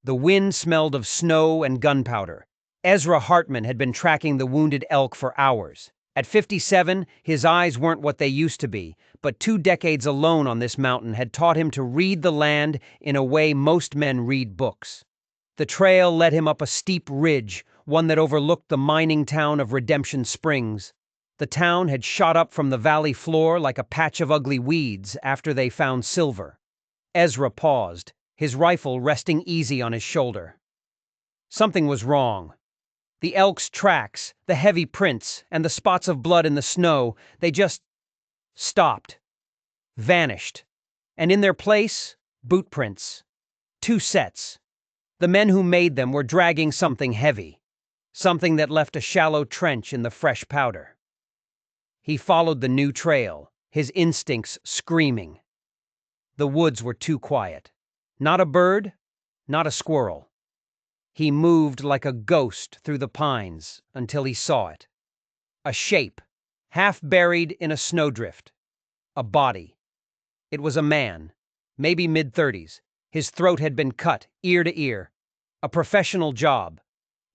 The wind smelled of snow and gunpowder. Ezra Hartman had been tracking the wounded elk for hours. At 57, his eyes weren't what they used to be, but 2 decades alone on this mountain had taught him to read the land in a way most men read books. The trail led him up a steep ridge, one that overlooked the mining town of Redemption Springs. The town had shot up from the valley floor like a patch of ugly weeds after they found silver. Ezra paused, his rifle resting easy on his shoulder. Something was wrong. The elk's tracks, the heavy prints, and the spots of blood in the snow, they just stopped, vanished. And in their place, boot prints. 2 sets. The men who made them were dragging something heavy, something that left a shallow trench in the fresh powder. He followed the new trail, his instincts screaming. The woods were too quiet. Not a bird, not a squirrel. He moved like a ghost through the pines until he saw it. A shape, half buried in a snowdrift. A body. It was a man, maybe mid-30s. His throat had been cut, ear to ear. A professional job.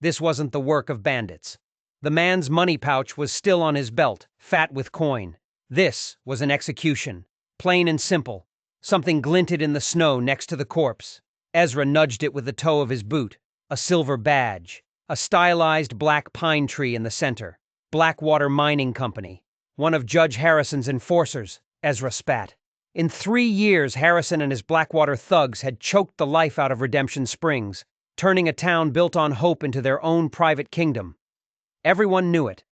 This wasn't the work of bandits. The man's money pouch was still on his belt, fat with coin. This was an execution. Plain and simple. Something glinted in the snow next to the corpse. Ezra nudged it with the toe of his boot. A silver badge. A stylized black pine tree in the center. Blackwater Mining Company. One of Judge Harrison's enforcers, Ezra spat. In 3 years, Harrison and his Blackwater thugs had choked the life out of Redemption Springs, turning a town built on hope into their own private kingdom. Everyone knew it.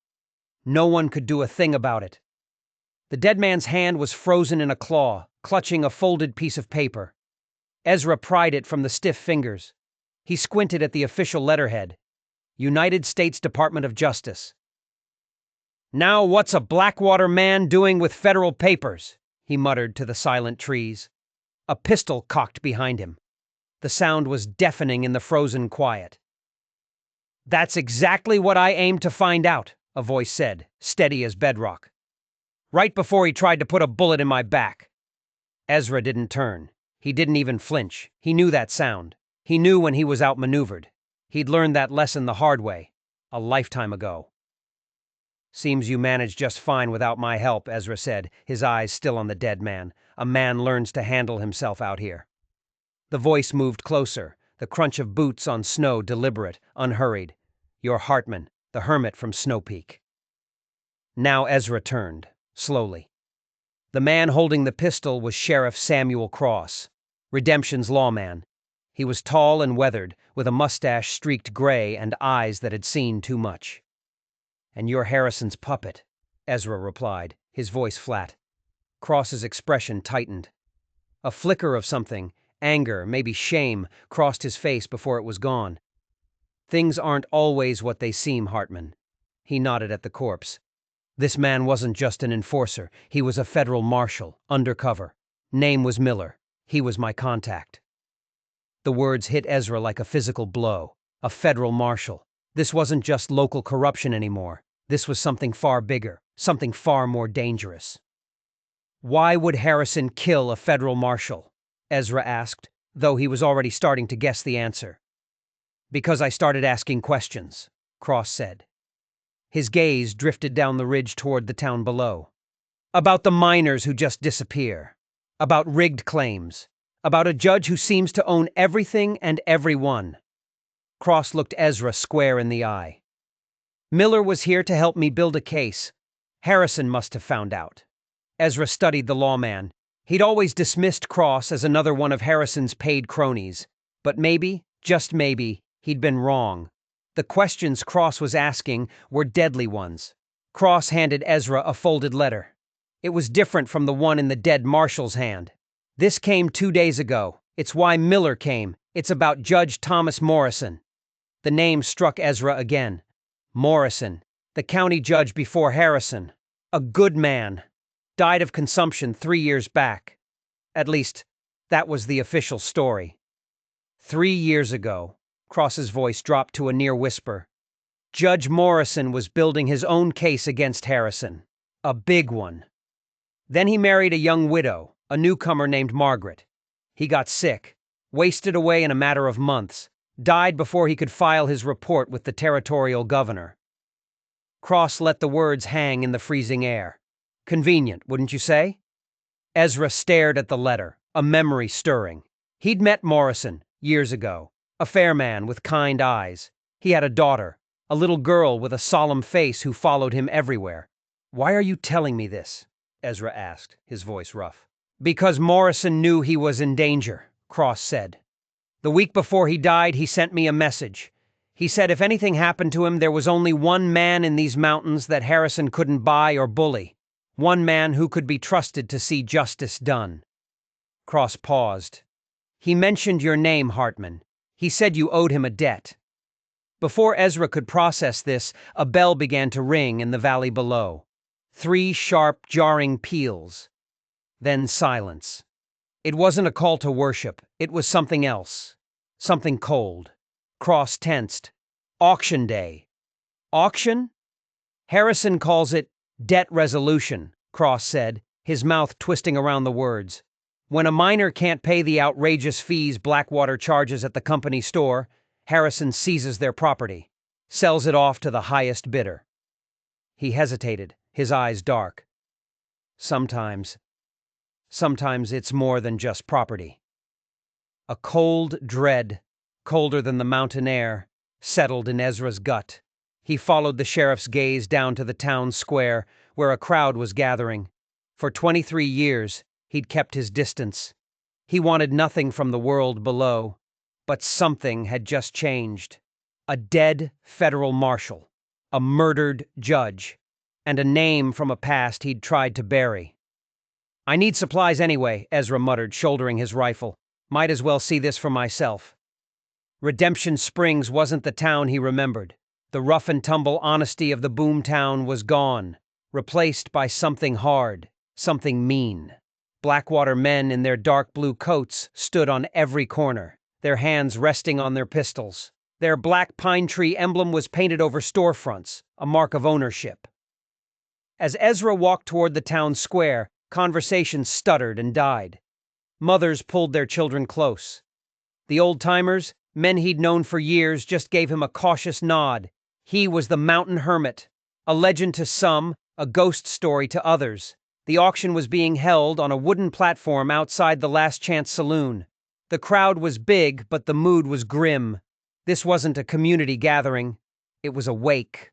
No one could do a thing about it. The dead man's hand was frozen in a claw, clutching a folded piece of paper. Ezra pried it from the stiff fingers. He squinted at the official letterhead. United States Department of Justice. "Now what's a Blackwater man doing with federal papers?" he muttered to the silent trees. A pistol cocked behind him. The sound was deafening in the frozen quiet. "That's exactly what I aimed to find out," a voice said, steady as bedrock. "Right before he tried to put a bullet in my back." Ezra didn't turn. He didn't even flinch. He knew that sound. He knew when he was outmaneuvered. He'd learned that lesson the hard way, a lifetime ago. "Seems you managed just fine without my help," Ezra said, his eyes still on the dead man. "A man learns to handle himself out here." The voice moved closer, the crunch of boots on snow deliberate, unhurried. "You're Hartman, the hermit from Snow Peak." Now Ezra turned, slowly. The man holding the pistol was Sheriff Samuel Cross, Redemption's lawman. He was tall and weathered, with a mustache streaked gray and eyes that had seen too much. "And you're Harrison's puppet," Ezra replied, his voice flat. Cross's expression tightened. A flicker of something, anger, maybe shame, crossed his face before it was gone. "Things aren't always what they seem, Hartman." He nodded at the corpse. "This man wasn't just an enforcer. He was a federal marshal, undercover. Name was Miller. He was my contact." The words hit Ezra like a physical blow. A federal marshal. This wasn't just local corruption anymore. This was something far bigger, something far more dangerous. "Why would Harrison kill a federal marshal?" Ezra asked, though he was already starting to guess the answer. "Because I started asking questions," Cross said. His gaze drifted down the ridge toward the town below. "About the miners who just disappear. About rigged claims. About a judge who seems to own everything and everyone." Cross looked Ezra square in the eye. "Miller was here to help me build a case. Harrison must have found out." Ezra studied the lawman. He'd always dismissed Cross as another one of Harrison's paid cronies. But maybe, just maybe, he'd been wrong. The questions Cross was asking were deadly ones. Cross handed Ezra a folded letter. It was different from the one in the dead marshal's hand. "This came 2 days ago. It's why Miller came. It's about Judge Thomas Morrison." The name struck Ezra again. Morrison, the county judge before Harrison. A good man. Died of consumption 3 years back. At least, that was the official story. 3 years ago, Cross's voice dropped to a near whisper. Judge Morrison was building his own case against Harrison. A big one. Then he married a young widow, a newcomer named Margaret. He got sick. Wasted away in a matter of months. Died before he could file his report with the territorial governor. Cross let the words hang in the freezing air. Convenient, wouldn't you say? Ezra stared at the letter, a memory stirring. He'd met Morrison, years ago, a fair man with kind eyes. He had a daughter, a little girl with a solemn face who followed him everywhere. "Why are you telling me this?" Ezra asked, his voice rough. "Because Morrison knew he was in danger," Cross said. "The week before he died, he sent me a message. He said if anything happened to him, there was only one man in these mountains that Harrison couldn't buy or bully. One man who could be trusted to see justice done." Cross paused. "He mentioned your name, Hartman. He said you owed him a debt." Before Ezra could process this, a bell began to ring in the valley below. 3 sharp, jarring peals. Then silence. It wasn't a call to worship. It was something else. Something cold. Cross tensed. Auction day. Auction? Harrison calls it debt resolution, Cross said, his mouth twisting around the words. When a miner can't pay the outrageous fees Blackwater charges at the company store, Harrison seizes their property, sells it off to the highest bidder. He hesitated, his eyes dark. Sometimes it's more than just property. A cold dread, colder than the mountain air, settled in Ezra's gut. He followed the sheriff's gaze down to the town square, where a crowd was gathering. For 23 years, he'd kept his distance. He wanted nothing from the world below. But something had just changed. A dead federal marshal, a murdered judge, and a name from a past he'd tried to bury. "I need supplies anyway," Ezra muttered, shouldering his rifle. "Might as well see this for myself." Redemption Springs wasn't the town he remembered. The rough-and-tumble honesty of the boomtown was gone, replaced by something hard, something mean. Blackwater men in their dark blue coats stood on every corner, their hands resting on their pistols. Their black pine tree emblem was painted over storefronts, a mark of ownership. As Ezra walked toward the town square, conversations stuttered and died. Mothers pulled their children close. The old-timers, men he'd known for years, just gave him a cautious nod. He was the mountain hermit, a legend to some, a ghost story to others. The auction was being held on a wooden platform outside the Last Chance Saloon. The crowd was big, but the mood was grim. This wasn't a community gathering. It was a wake.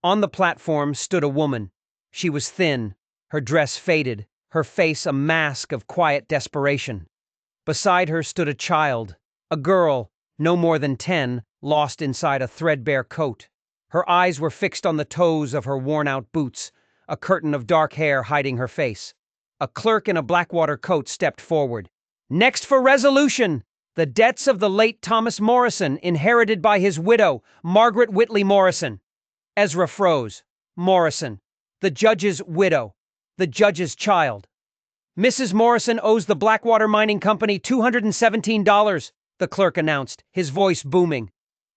On the platform stood a woman. She was thin, her dress faded, her face a mask of quiet desperation. Beside her stood a child, a girl, no more than 10, lost inside a threadbare coat. Her eyes were fixed on the toes of her worn-out boots, a curtain of dark hair hiding her face. A clerk in a Blackwater coat stepped forward. "Next for resolution! The debts of the late Thomas Morrison, inherited by his widow, Margaret Whitley Morrison." Ezra froze. Morrison. The judge's widow. The judge's child. "Mrs. Morrison owes the Blackwater Mining Company $217, the clerk announced, his voice booming.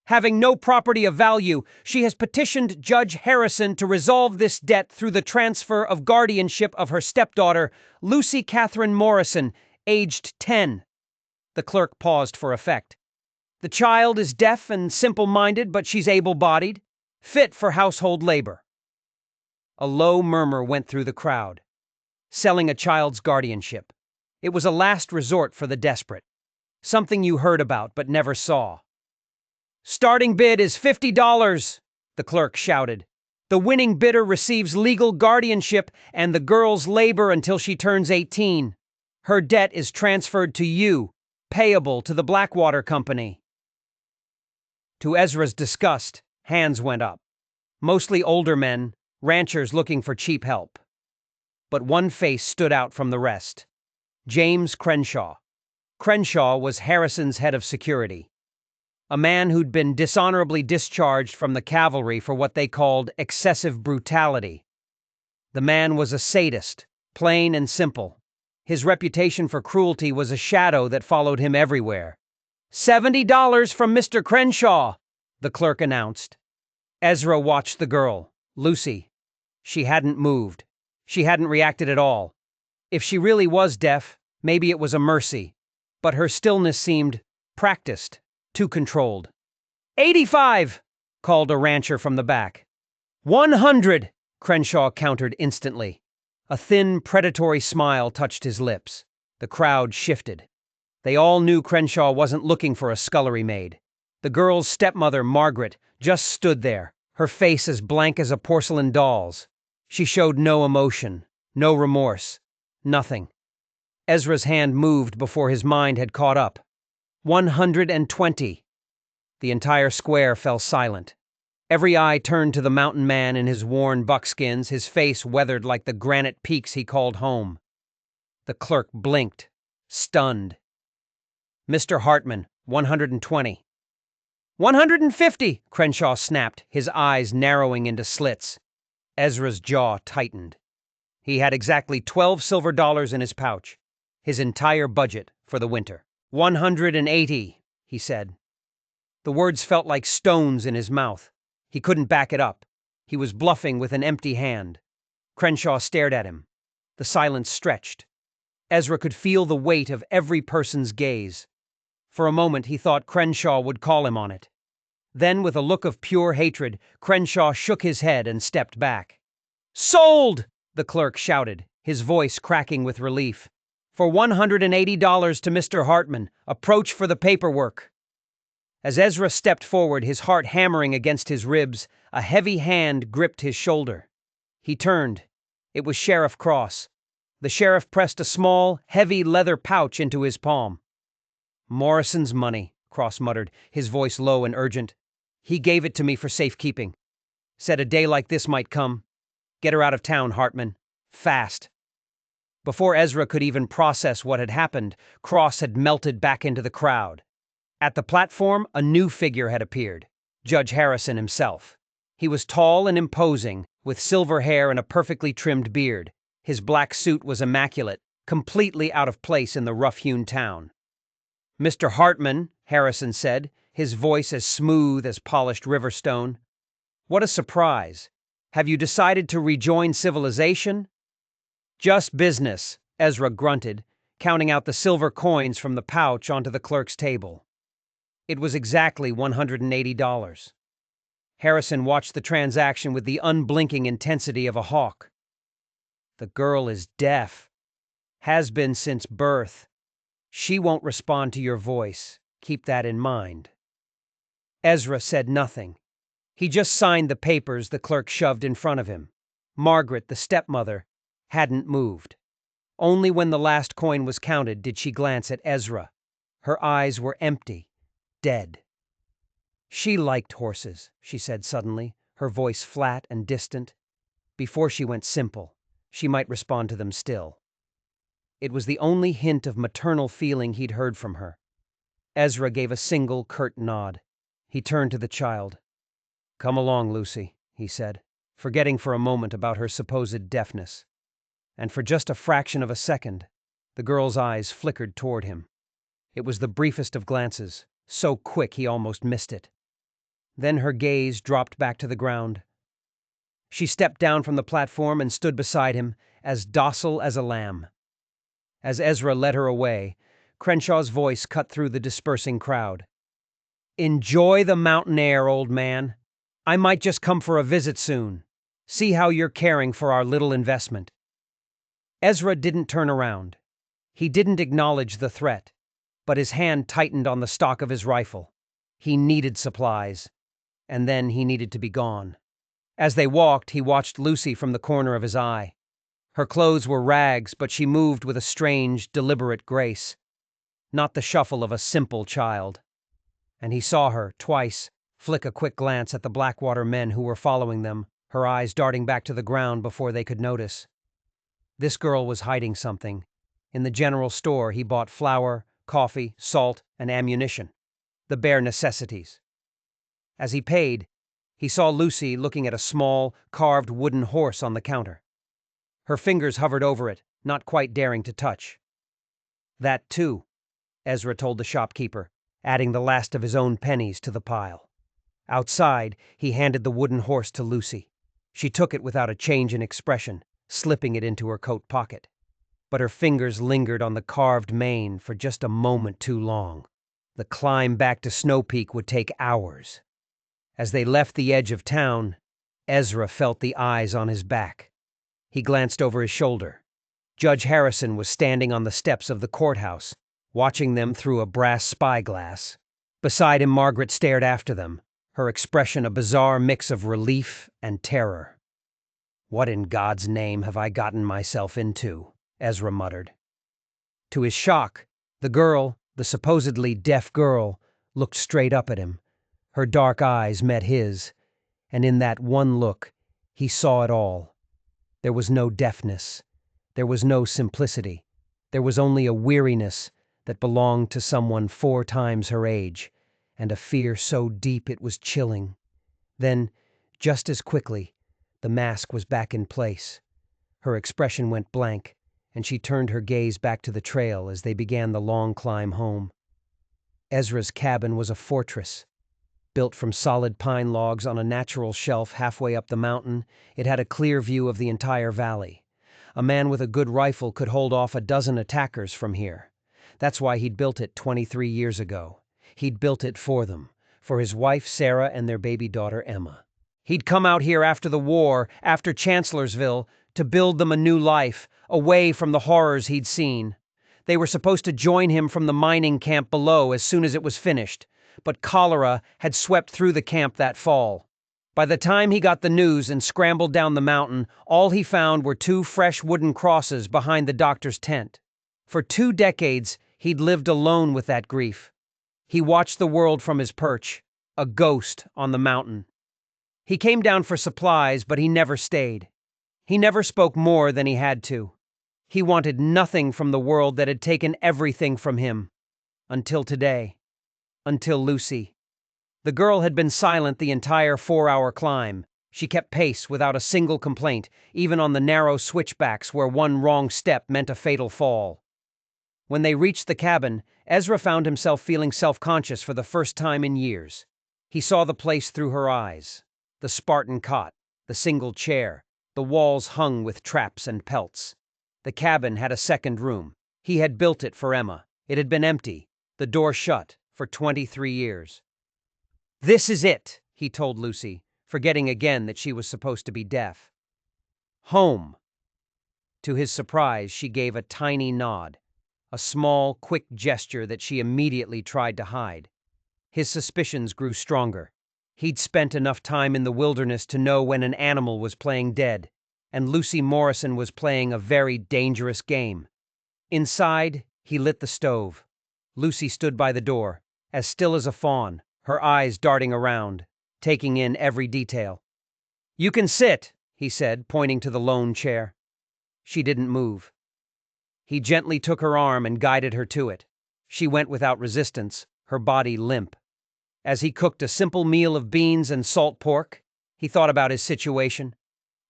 Having no property of value, she has petitioned Judge Harrison to resolve this debt through the transfer of guardianship of her stepdaughter, Lucy Catherine Morrison, aged 10. The clerk paused for effect. "The child is deaf and simple-minded, but she's able-bodied, fit for household labor." A low murmur went through the crowd. Selling a child's guardianship. It was a last resort for the desperate. Something you heard about but never saw. "Starting bid is $50, the clerk shouted. "The winning bidder receives legal guardianship and the girl's labor until she turns 18. Her debt is transferred to you, payable to the Blackwater Company." To Ezra's disgust, hands went up. Mostly older men, ranchers looking for cheap help. But one face stood out from the rest. James Crenshaw. Crenshaw was Harrison's head of security. A man who'd been dishonorably discharged from the cavalry for what they called excessive brutality. The man was a sadist, plain and simple. His reputation for cruelty was a shadow that followed him everywhere. $70 from Mr. Crenshaw, the clerk announced. Ezra watched the girl, Lucy. She hadn't moved. She hadn't reacted at all. If she really was deaf, maybe it was a mercy. but her stillness seemed practiced, too controlled. 85, called a rancher from the back. 100, Crenshaw countered instantly. A thin, predatory smile touched his lips. The crowd shifted. They all knew Crenshaw wasn't looking for a scullery maid. The girl's stepmother, Margaret, just stood there, her face as blank as a porcelain doll's. She showed no emotion, no remorse, nothing. Ezra's hand moved before his mind had caught up. 120. The entire square fell silent. Every eye turned to the mountain man in his worn buckskins, his face weathered like the granite peaks he called home. The clerk blinked, stunned. Mr. Hartman, 120. 150, Crenshaw snapped, his eyes narrowing into slits. Ezra's jaw tightened. He had exactly 12 silver dollars in his pouch, his entire budget for the winter. 180, he said. The words felt like stones in his mouth. He couldn't back it up. He was bluffing with an empty hand. Crenshaw stared at him. The silence stretched. Ezra could feel the weight of every person's gaze. For a moment, he thought Crenshaw would call him on it. Then, with a look of pure hatred, Crenshaw shook his head and stepped back. "Sold!" the clerk shouted, his voice cracking with relief. "For $180 to Mr. Hartman. Approach for the paperwork." As Ezra stepped forward, his heart hammering against his ribs, a heavy hand gripped his shoulder. He turned. It was Sheriff Cross. The sheriff pressed a small, heavy leather pouch into his palm. "Morrison's money," Cross muttered, his voice low and urgent. "He gave it to me for safekeeping. Said a day like this might come. Get her out of town, Hartman. Fast." Before Ezra could even process what had happened, Cross had melted back into the crowd. At the platform, a new figure had appeared, Judge Harrison himself. He was tall and imposing, with silver hair and a perfectly trimmed beard. His black suit was immaculate, completely out of place in the rough-hewn town. "Mr. Hartman," Harrison said, his voice as smooth as polished river stone. "What a surprise. Have you decided to rejoin civilization?" "Just business," Ezra grunted, counting out the silver coins from the pouch onto the clerk's table. It was exactly $180. Harrison watched the transaction with the unblinking intensity of a hawk. "The girl is deaf. Has been since birth. She won't respond to your voice. Keep that in mind." Ezra said nothing. He just signed the papers the clerk shoved in front of him. Margaret, the stepmother, hadn't moved. Only when the last coin was counted did she glance at Ezra. Her eyes were empty, dead. "She liked horses," she said suddenly, her voice flat and distant. Before she went simple, she might respond to them still. It was the only hint of maternal feeling he'd heard from her. Ezra gave a single curt nod. He turned to the child. "Come along, Lucy," he said, forgetting for a moment about her supposed deafness. And for just a fraction of a second, the girl's eyes flickered toward him. It was the briefest of glances, so quick he almost missed it. Then her gaze dropped back to the ground. She stepped down from the platform and stood beside him, as docile as a lamb. As Ezra led her away, Crenshaw's voice cut through the dispersing crowd. "Enjoy the mountain air, old man. I might just come for a visit soon. See how you're caring for our little investment." Ezra didn't turn around. He didn't acknowledge the threat, but his hand tightened on the stock of his rifle. He needed supplies, and then he needed to be gone. As they walked, he watched Lucy from the corner of his eye. Her clothes were rags, but she moved with a strange, deliberate grace. Not the shuffle of a simple child. And he saw her, twice, flick a quick glance at the Blackwater men who were following them, her eyes darting back to the ground before they could notice. This girl was hiding something. In the general store, he bought flour, coffee, salt, and ammunition. The bare necessities. As he paid, he saw Lucy looking at a small, carved wooden horse on the counter. Her fingers hovered over it, not quite daring to touch. "That too," Ezra told the shopkeeper, adding the last of his own pennies to the pile. Outside, he handed the wooden horse to Lucy. She took it without a change in expression, slipping it into her coat pocket. but her fingers lingered on the carved mane for just a moment too long. The climb back to Snow Peak would take hours. As they left the edge of town, Ezra felt the eyes on his back. He glanced over his shoulder. Judge Harrison was standing on the steps of the courthouse, watching them through a brass spyglass. Beside him, Margaret stared after them, her expression a bizarre mix of relief and terror. "What in God's name have I gotten myself into?" Ezra muttered. To his shock, the girl, the supposedly deaf girl, looked straight up at him. Her dark eyes met his, and in that one look, he saw it all. There was no deafness. There was no simplicity. There was only a weariness that belonged to someone 4 times her age, and a fear so deep it was chilling. Then, just as quickly, the mask was back in place. Her expression went blank, and she turned her gaze back to the trail as they began the long climb home. Ezra's cabin was a fortress. Built from solid pine logs on a natural shelf halfway up the mountain, it had a clear view of the entire valley. A man with a good rifle could hold off a dozen attackers from here. That's why he'd built it 23 years ago. He'd built it for them, for his wife Sarah and their baby daughter Emma. He'd come out here after the war, after Chancellorsville, to build them a new life, away from the horrors he'd seen. They were supposed to join him from the mining camp below as soon as it was finished, but cholera had swept through the camp that fall. By the time he got the news and scrambled down the mountain, all he found were 2 fresh wooden crosses behind the doctor's tent. For 2 decades, he'd lived alone with that grief. He watched the world from his perch, a ghost on the mountain. He came down for supplies, but he never stayed. He never spoke more than he had to. He wanted nothing from the world that had taken everything from him. Until today. Until Lucy. The girl had been silent the entire 4-hour climb. She kept pace without a single complaint, even on the narrow switchbacks where one wrong step meant a fatal fall. When they reached the cabin, Ezra found himself feeling self-conscious for the first time in years. He saw the place through her eyes. The Spartan cot, the single chair, the walls hung with traps and pelts. The cabin had a second room. He had built it for Emma. It had been empty, the door shut, for 23 years. "This is it," he told Lucy, forgetting again that she was supposed to be deaf. "Home." To his surprise, she gave a tiny nod, a small, quick gesture that she immediately tried to hide. His suspicions grew stronger. He'd spent enough time in the wilderness to know when an animal was playing dead, and Lucy Morrison was playing a very dangerous game. Inside, he lit the stove. Lucy stood by the door, as still as a fawn, her eyes darting around, taking in every detail. "You can sit," he said, pointing to the lone chair. She didn't move. He gently took her arm and guided her to it. She went without resistance, her body limp. As he cooked a simple meal of beans and salt pork, he thought about his situation.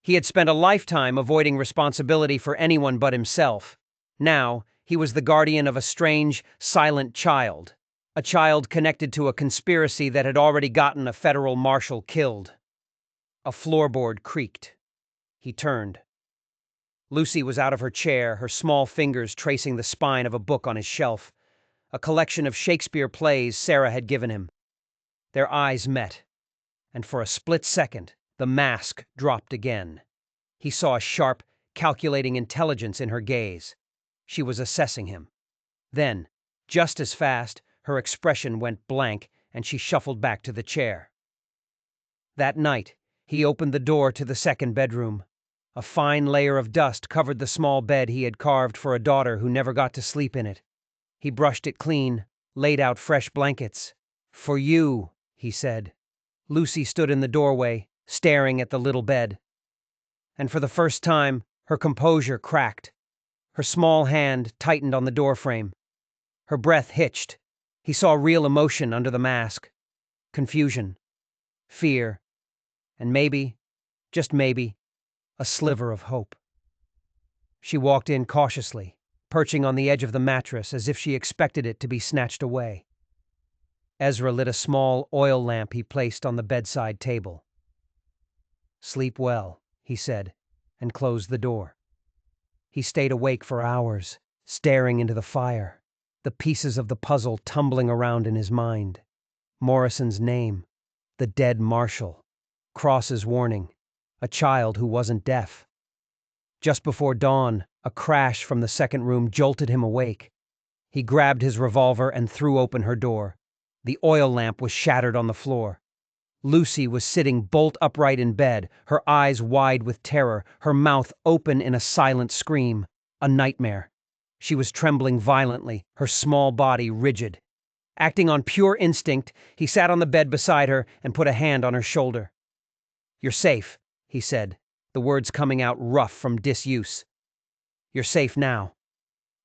He had spent a lifetime avoiding responsibility for anyone but himself. Now, he was the guardian of a strange, silent child. A child connected to a conspiracy that had already gotten a federal marshal killed. A floorboard creaked. He turned. Lucy was out of her chair, her small fingers tracing the spine of a book on his shelf, a collection of Shakespeare plays Sarah had given him. Their eyes met, and for a split second, the mask dropped again. He saw a sharp, calculating intelligence in her gaze. She was assessing him. Then, just as fast, her expression went blank, and she shuffled back to the chair. That night, he opened the door to the second bedroom. A fine layer of dust covered the small bed he had carved for a daughter who never got to sleep in it. He brushed it clean, laid out fresh blankets. "For you," he said. Lucy stood in the doorway, staring at the little bed. And for the first time, her composure cracked. Her small hand tightened on the doorframe. Her breath hitched. He saw real emotion under the mask. Confusion. Fear. And maybe, just maybe, a sliver of hope. She walked in cautiously, perching on the edge of the mattress as if she expected it to be snatched away. Ezra lit a small oil lamp he placed on the bedside table. "Sleep well," he said, and closed the door. He stayed awake for hours, staring into the fire, the pieces of the puzzle tumbling around in his mind. Morrison's name, the dead marshal, Cross's warning, a child who wasn't deaf. Just before dawn, a crash from the second room jolted him awake. He grabbed his revolver and threw open her door. The oil lamp was shattered on the floor. Lucy was sitting bolt upright in bed, her eyes wide with terror, her mouth open in a silent scream. A nightmare. She was trembling violently, her small body rigid. Acting on pure instinct, he sat on the bed beside her and put a hand on her shoulder. "You're safe," he said, the words coming out rough from disuse. "You're safe now."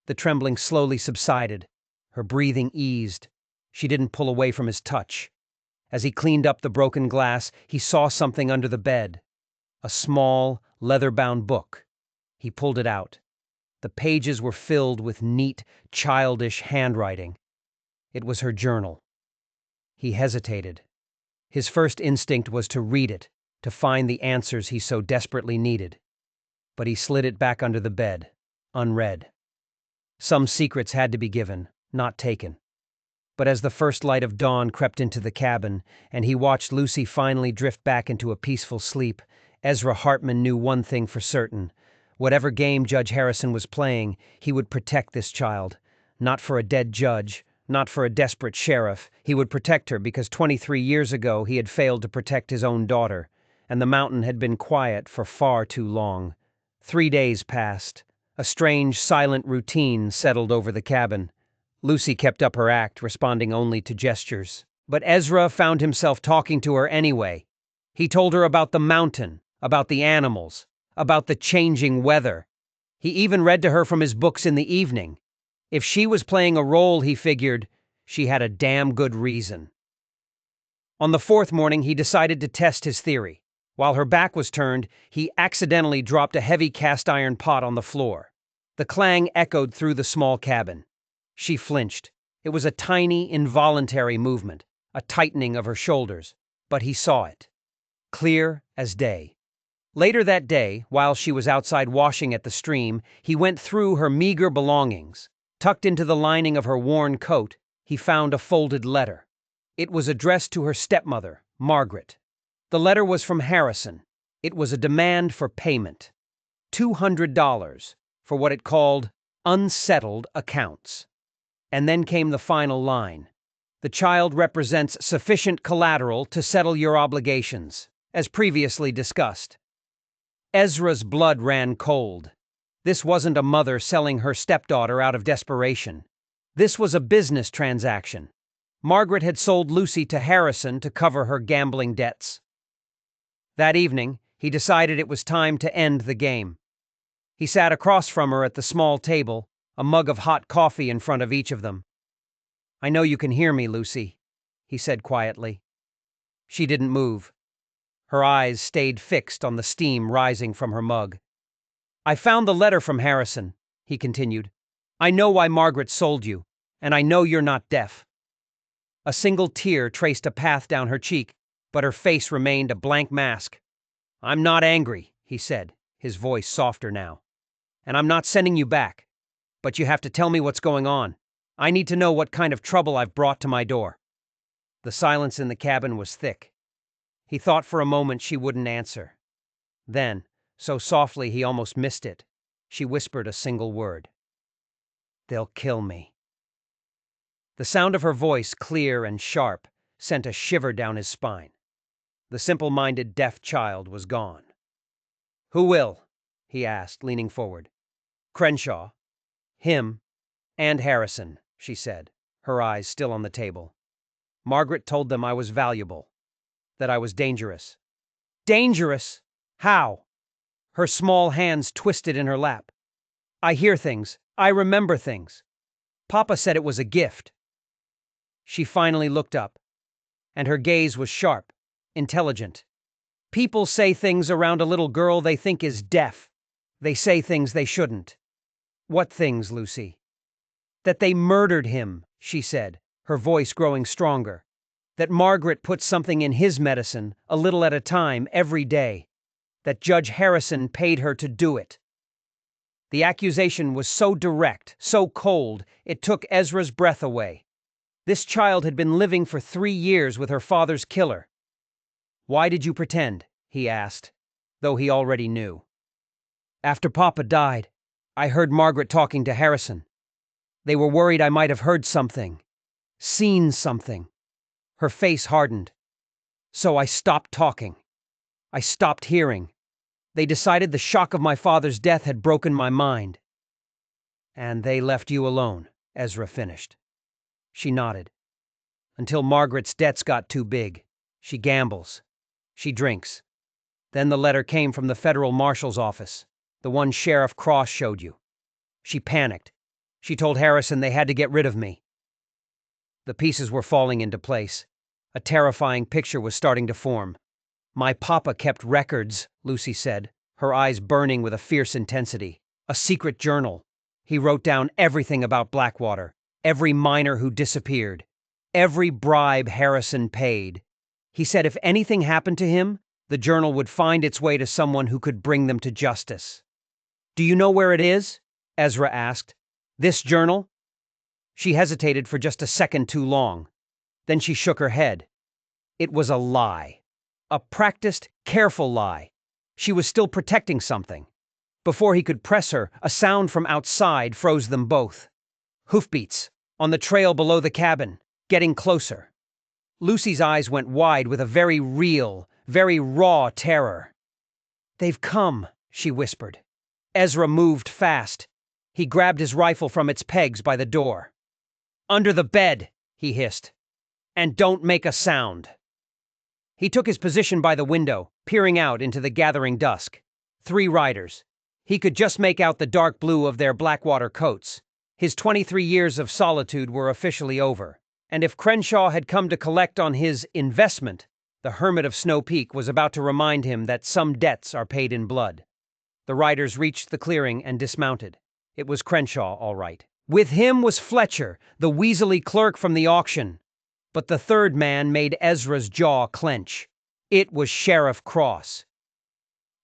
The trembling slowly subsided. Her breathing eased. She didn't pull away from his touch. As he cleaned up the broken glass, he saw something under the bed. A small, leather-bound book. He pulled it out. The pages were filled with neat, childish handwriting. It was her journal. He hesitated. His first instinct was to read it, to find the answers he so desperately needed. But he slid it back under the bed, unread. Some secrets had to be given, not taken. But as the first light of dawn crept into the cabin, and he watched Lucy finally drift back into a peaceful sleep, Ezra Hartman knew one thing for certain. Whatever game Judge Harrison was playing, he would protect this child. Not for a dead judge, not for a desperate sheriff. He would protect her because 23 years ago he had failed to protect his own daughter, and the mountain had been quiet for far too long. 3 days passed. A strange, silent routine settled over the cabin. Lucy kept up her act, responding only to gestures. But Ezra found himself talking to her anyway. He told her about the mountain, about the animals, about the changing weather. He even read to her from his books in the evening. If she was playing a role, he figured, she had a damn good reason. On the fourth morning, he decided to test his theory. While her back was turned, he accidentally dropped a heavy cast-iron pot on the floor. The clang echoed through the small cabin. She flinched. It was a tiny, involuntary movement, a tightening of her shoulders, but he saw it. Clear as day. Later that day, while she was outside washing at the stream, he went through her meager belongings. Tucked into the lining of her worn coat, he found a folded letter. It was addressed to her stepmother, Margaret. The letter was from Harrison. It was a demand for payment. $200 for what it called unsettled accounts. And then came the final line. The child represents sufficient collateral to settle your obligations, as previously discussed. Ezra's blood ran cold. This wasn't a mother selling her stepdaughter out of desperation. This was a business transaction. Margaret had sold Lucy to Harrison to cover her gambling debts. That evening, he decided it was time to end the game. He sat across from her at the small table, a mug of hot coffee in front of each of them. "I know you can hear me, Lucy," he said quietly. She didn't move. Her eyes stayed fixed on the steam rising from her mug. "I found the letter from Harrison," he continued. "I know why Margaret sold you, and I know you're not deaf." A single tear traced a path down her cheek, but her face remained a blank mask. "I'm not angry," he said, his voice softer now. "And I'm not sending you back. But you have to tell me what's going on. I need to know what kind of trouble I've brought to my door." The silence in the cabin was thick. He thought for a moment she wouldn't answer. Then, so softly he almost missed it, she whispered a single word. "They'll kill me." The sound of her voice, clear and sharp, sent a shiver down his spine. The simple-minded deaf child was gone. "Who will?" he asked, leaning forward. "Crenshaw, him, and Harrison," she said, her eyes still on the table. "Margaret told them I was valuable, that I was dangerous." "Dangerous? How?" Her small hands twisted in her lap. "I hear things. I remember things. Papa said it was a gift." She finally looked up, and her gaze was sharp, intelligent. "People say things around a little girl they think is deaf. They say things they shouldn't." "What things, Lucy?" "That they murdered him," she said, her voice growing stronger. "That Margaret put something in his medicine, a little at a time, every day. That Judge Harrison paid her to do it." The accusation was so direct, so cold, it took Ezra's breath away. This child had been living for 3 years with her father's killer. "Why did you pretend?" he asked, though he already knew. "After Papa died, I heard Margaret talking to Harrison. They were worried I might have heard something, seen something." Her face hardened. "So I stopped talking. I stopped hearing. They decided the shock of my father's death had broken my mind." "And they left you alone," Ezra finished. She nodded. "Until Margaret's debts got too big. She gambles. She drinks. Then the letter came from the federal marshal's office, the one Sheriff Cross showed you. She panicked. She told Harrison they had to get rid of me." The pieces were falling into place. A terrifying picture was starting to form. "My papa kept records," Lucy said, her eyes burning with a fierce intensity. "A secret journal. He wrote down everything about Blackwater, every miner who disappeared, every bribe Harrison paid. He said if anything happened to him, the journal would find its way to someone who could bring them to justice." "Do you know where it is?" Ezra asked. "This journal?" She hesitated for just a second too long. Then she shook her head. It was a lie. A practiced, careful lie. She was still protecting something. Before he could press her, a sound from outside froze them both. Hoofbeats, on the trail below the cabin, getting closer. Lucy's eyes went wide with a very real, very raw terror. "They've come," she whispered. Ezra moved fast. He grabbed his rifle from its pegs by the door. "Under the bed," he hissed. "And don't make a sound." He took his position by the window, peering out into the gathering dusk. 3 riders. He could just make out the dark blue of their Blackwater coats. His 23 years of solitude were officially over, and if Crenshaw had come to collect on his investment, the Hermit of Snow Peak was about to remind him that some debts are paid in blood. The riders reached the clearing and dismounted. It was Crenshaw, all right. With him was Fletcher, the weaselly clerk from the auction. But the third man made Ezra's jaw clench. It was Sheriff Cross.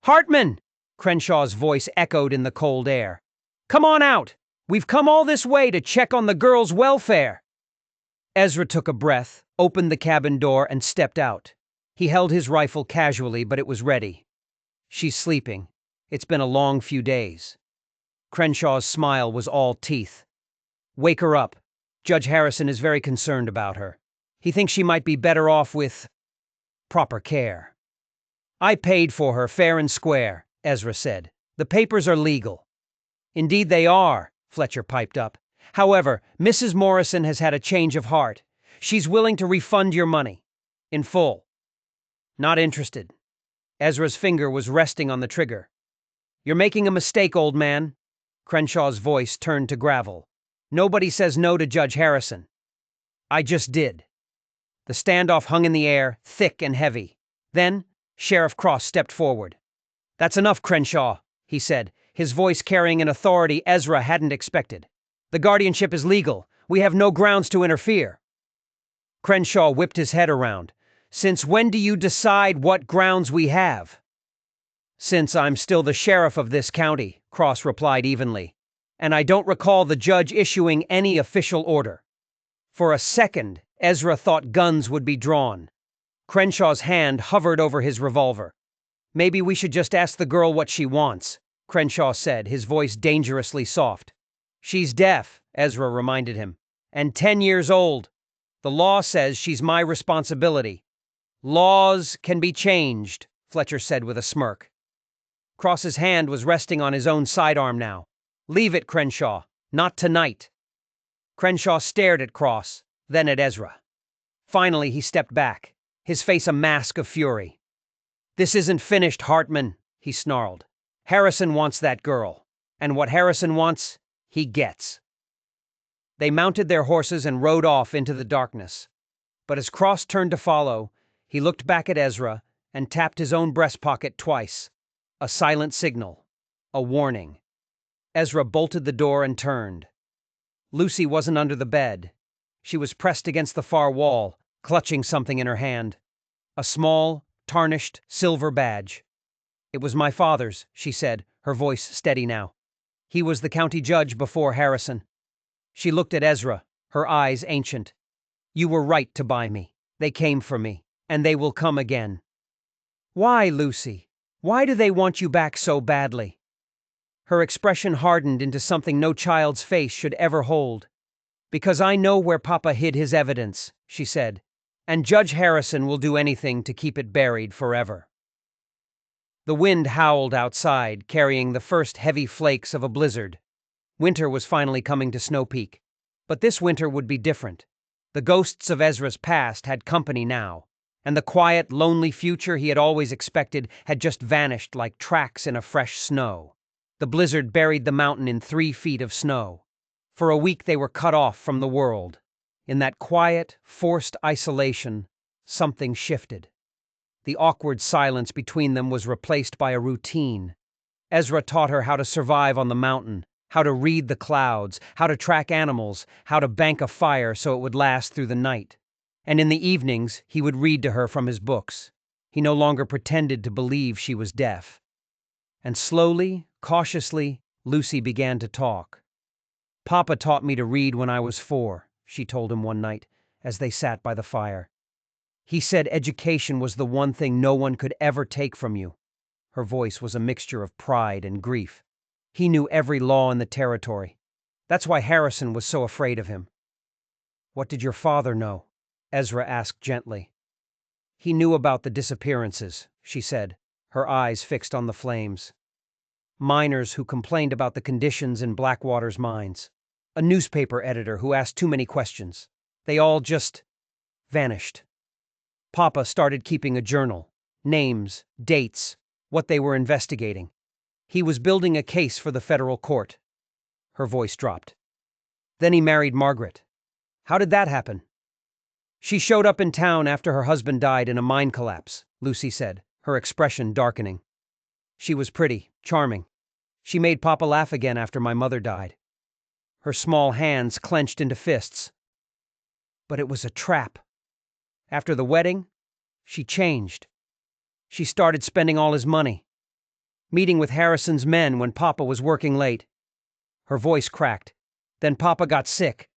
"Hartman!" Crenshaw's voice echoed in the cold air. "Come on out! We've come all this way to check on the girl's welfare." Ezra took a breath, opened the cabin door, and stepped out. He held his rifle casually, but it was ready. "She's sleeping. It's been a long few days." Crenshaw's smile was all teeth. "Wake her up. Judge Harrison is very concerned about her. He thinks she might be better off with proper care." "I paid for her fair and square," Ezra said. "The papers are legal." "Indeed they are," Fletcher piped up. "However, Mrs. Morrison has had a change of heart. She's willing to refund your money. In full." "Not interested." Ezra's finger was resting on the trigger. "You're making a mistake, old man." Crenshaw's voice turned to gravel. "Nobody says no to Judge Harrison." "I just did." The standoff hung in the air, thick and heavy. Then, Sheriff Cross stepped forward. "That's enough, Crenshaw," he said, his voice carrying an authority Ezra hadn't expected. "The guardianship is legal. We have no grounds to interfere." Crenshaw whipped his head around. "Since when do you decide what grounds we have?" "Since I'm still the sheriff of this county," Cross replied evenly, "and I don't recall the judge issuing any official order." For a second, Ezra thought guns would be drawn. Crenshaw's hand hovered over his revolver. "Maybe we should just ask the girl what she wants," Crenshaw said, his voice dangerously soft. "She's deaf," Ezra reminded him, "and 10 years old. The law says she's my responsibility." "Laws can be changed," Fletcher said with a smirk. Cross's hand was resting on his own sidearm now. "Leave it, Crenshaw. Not tonight." Crenshaw stared at Cross, then at Ezra. Finally, he stepped back, his face a mask of fury. "This isn't finished, Hartman," he snarled. "Harrison wants that girl, and what Harrison wants, he gets." They mounted their horses and rode off into the darkness. But as Cross turned to follow, he looked back at Ezra and tapped his own breast pocket twice. A silent signal. A warning. Ezra bolted the door and turned. Lucy wasn't under the bed. She was pressed against the far wall, clutching something in her hand. A small, tarnished, silver badge. "It was my father's," she said, her voice steady now. He was the county judge before Harrison. She looked at Ezra, her eyes ancient. You were right to buy me. They came for me, and they will come again. Why, Lucy? Why do they want you back so badly? Her expression hardened into something no child's face should ever hold. Because I know where Papa hid his evidence, she said, and Judge Harrison will do anything to keep it buried forever. The wind howled outside, carrying the first heavy flakes of a blizzard. Winter was finally coming to Snow Peak. But this winter would be different. The ghosts of Ezra's past had company now, and the quiet, lonely future he had always expected had just vanished like tracks in a fresh snow. The blizzard buried the mountain in 3 feet of snow. For a week they were cut off from the world. In that quiet, forced isolation, something shifted. The awkward silence between them was replaced by a routine. Ezra taught her how to survive on the mountain, how to read the clouds, how to track animals, how to bank a fire so it would last through the night. And in the evenings, he would read to her from his books. He no longer pretended to believe she was deaf. And slowly, cautiously, Lucy began to talk. Papa taught me to read when I was 4, she told him one night, as they sat by the fire. He said education was the one thing no one could ever take from you. Her voice was a mixture of pride and grief. He knew every law in the territory. That's why Harrison was so afraid of him. What did your father know? Ezra asked gently. He knew about the disappearances, she said, her eyes fixed on the flames. Miners who complained about the conditions in Blackwater's mines. A newspaper editor who asked too many questions. They all just vanished. Papa started keeping a journal. Names, dates, what they were investigating. He was building a case for the federal court. Her voice dropped. Then he married Margaret. How did that happen? She showed up in town after her husband died in a mine collapse, Lucy said, her expression darkening. She was pretty, charming. She made Papa laugh again after my mother died. Her small hands clenched into fists. But it was a trap. After the wedding, she changed. She started spending all his money. Meeting with Harrison's men when Papa was working late. Her voice cracked. Then Papa got sick.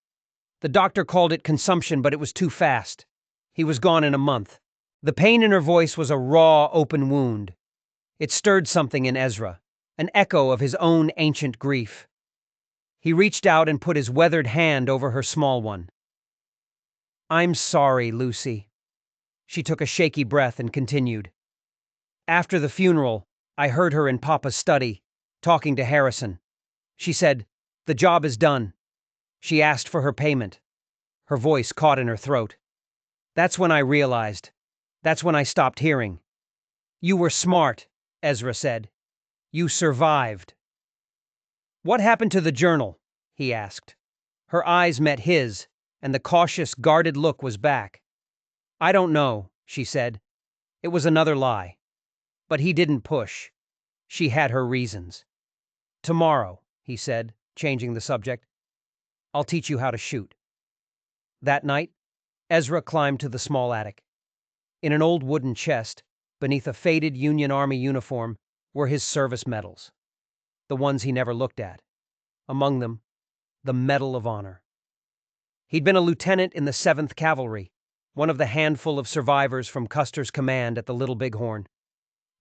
The doctor called it consumption, but it was too fast. He was gone in a month. The pain in her voice was a raw, open wound. It stirred something in Ezra, an echo of his own ancient grief. He reached out and put his weathered hand over her small one. I'm sorry, Lucy. She took a shaky breath and continued. After the funeral, I heard her in Papa's study, talking to Harrison. She said, the job is done. She asked for her payment. Her voice caught in her throat. That's when I realized. That's when I stopped hearing. You were smart, Ezra said. You survived. What happened to the journal? He asked. Her eyes met his, and the cautious, guarded look was back. I don't know, she said. It was another lie. But he didn't push. She had her reasons. Tomorrow, he said, changing the subject, I'll teach you how to shoot. That night, Ezra climbed to the small attic. In an old wooden chest, beneath a faded Union Army uniform, were his service medals. The ones he never looked at. Among them, the Medal of Honor. He'd been a lieutenant in the 7th Cavalry, one of the handful of survivors from Custer's command at the Little Bighorn.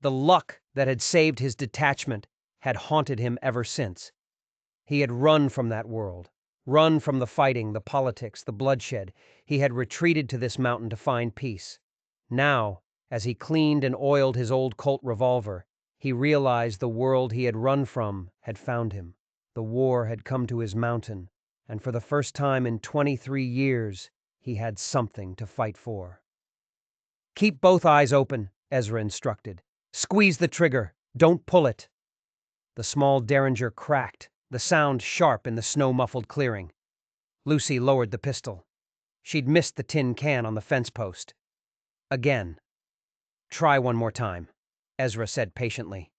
The luck that had saved his detachment had haunted him ever since. He had run from that world, run from the fighting, the politics, the bloodshed. He had retreated to this mountain to find peace. Now, as he cleaned and oiled his old Colt revolver, he realized the world he had run from had found him. The war had come to his mountain, and for the first time in 23 years, he had something to fight for. Keep both eyes open, Ezra instructed. Squeeze the trigger. Don't pull it. The small derringer cracked, the sound sharp in the snow-muffled clearing. Lucy lowered the pistol. She'd missed the tin can on the fence post. Again. Try one more time, Ezra said patiently.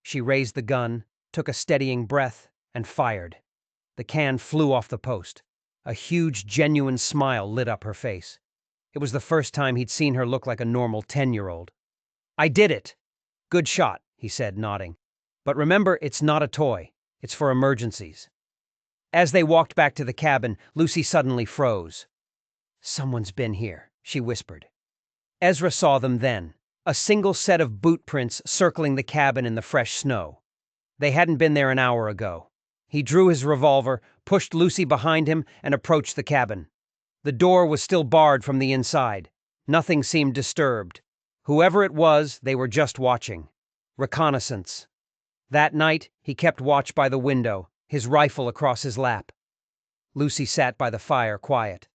She raised the gun, took a steadying breath, and fired. The can flew off the post. A huge, genuine smile lit up her face. It was the first time he'd seen her look like a normal 10-year-old. I did it. Good shot, he said, nodding. But remember, it's not a toy. It's for emergencies. As they walked back to the cabin, Lucy suddenly froze. Someone's been here, she whispered. Ezra saw them then, a single set of boot prints circling the cabin in the fresh snow. They hadn't been there an hour ago. He drew his revolver, pushed Lucy behind him, and approached the cabin. The door was still barred from the inside. Nothing seemed disturbed. Whoever it was, they were just watching. Reconnaissance. That night, he kept watch by the window, his rifle across his lap. Lucy sat by the fire, quiet.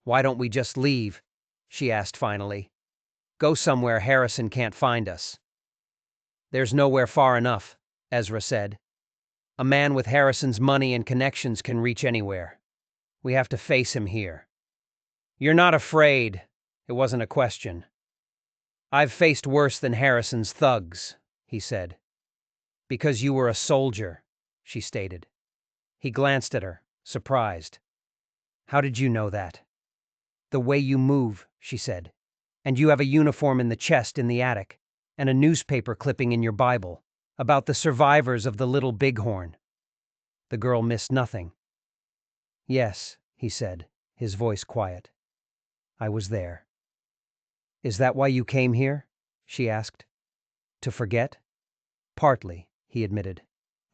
"Why don't we just leave?" she asked finally. "Go somewhere Harrison can't find us." "There's nowhere far enough," Ezra said. "A man with Harrison's money and connections can reach anywhere. We have to face him here." "You're not afraid." It wasn't a question. "I've faced worse than Harrison's thugs," he said. "Because you were a soldier," she stated. He glanced at her, surprised. "How did you know that?" "The way you move," she said. "And you have a uniform in the chest in the attic, and a newspaper clipping in your Bible, about the survivors of the Little Bighorn." The girl missed nothing. "Yes," he said, his voice quiet. "I was there." "Is that why you came here?" she asked. "To forget?" "Partly," he admitted,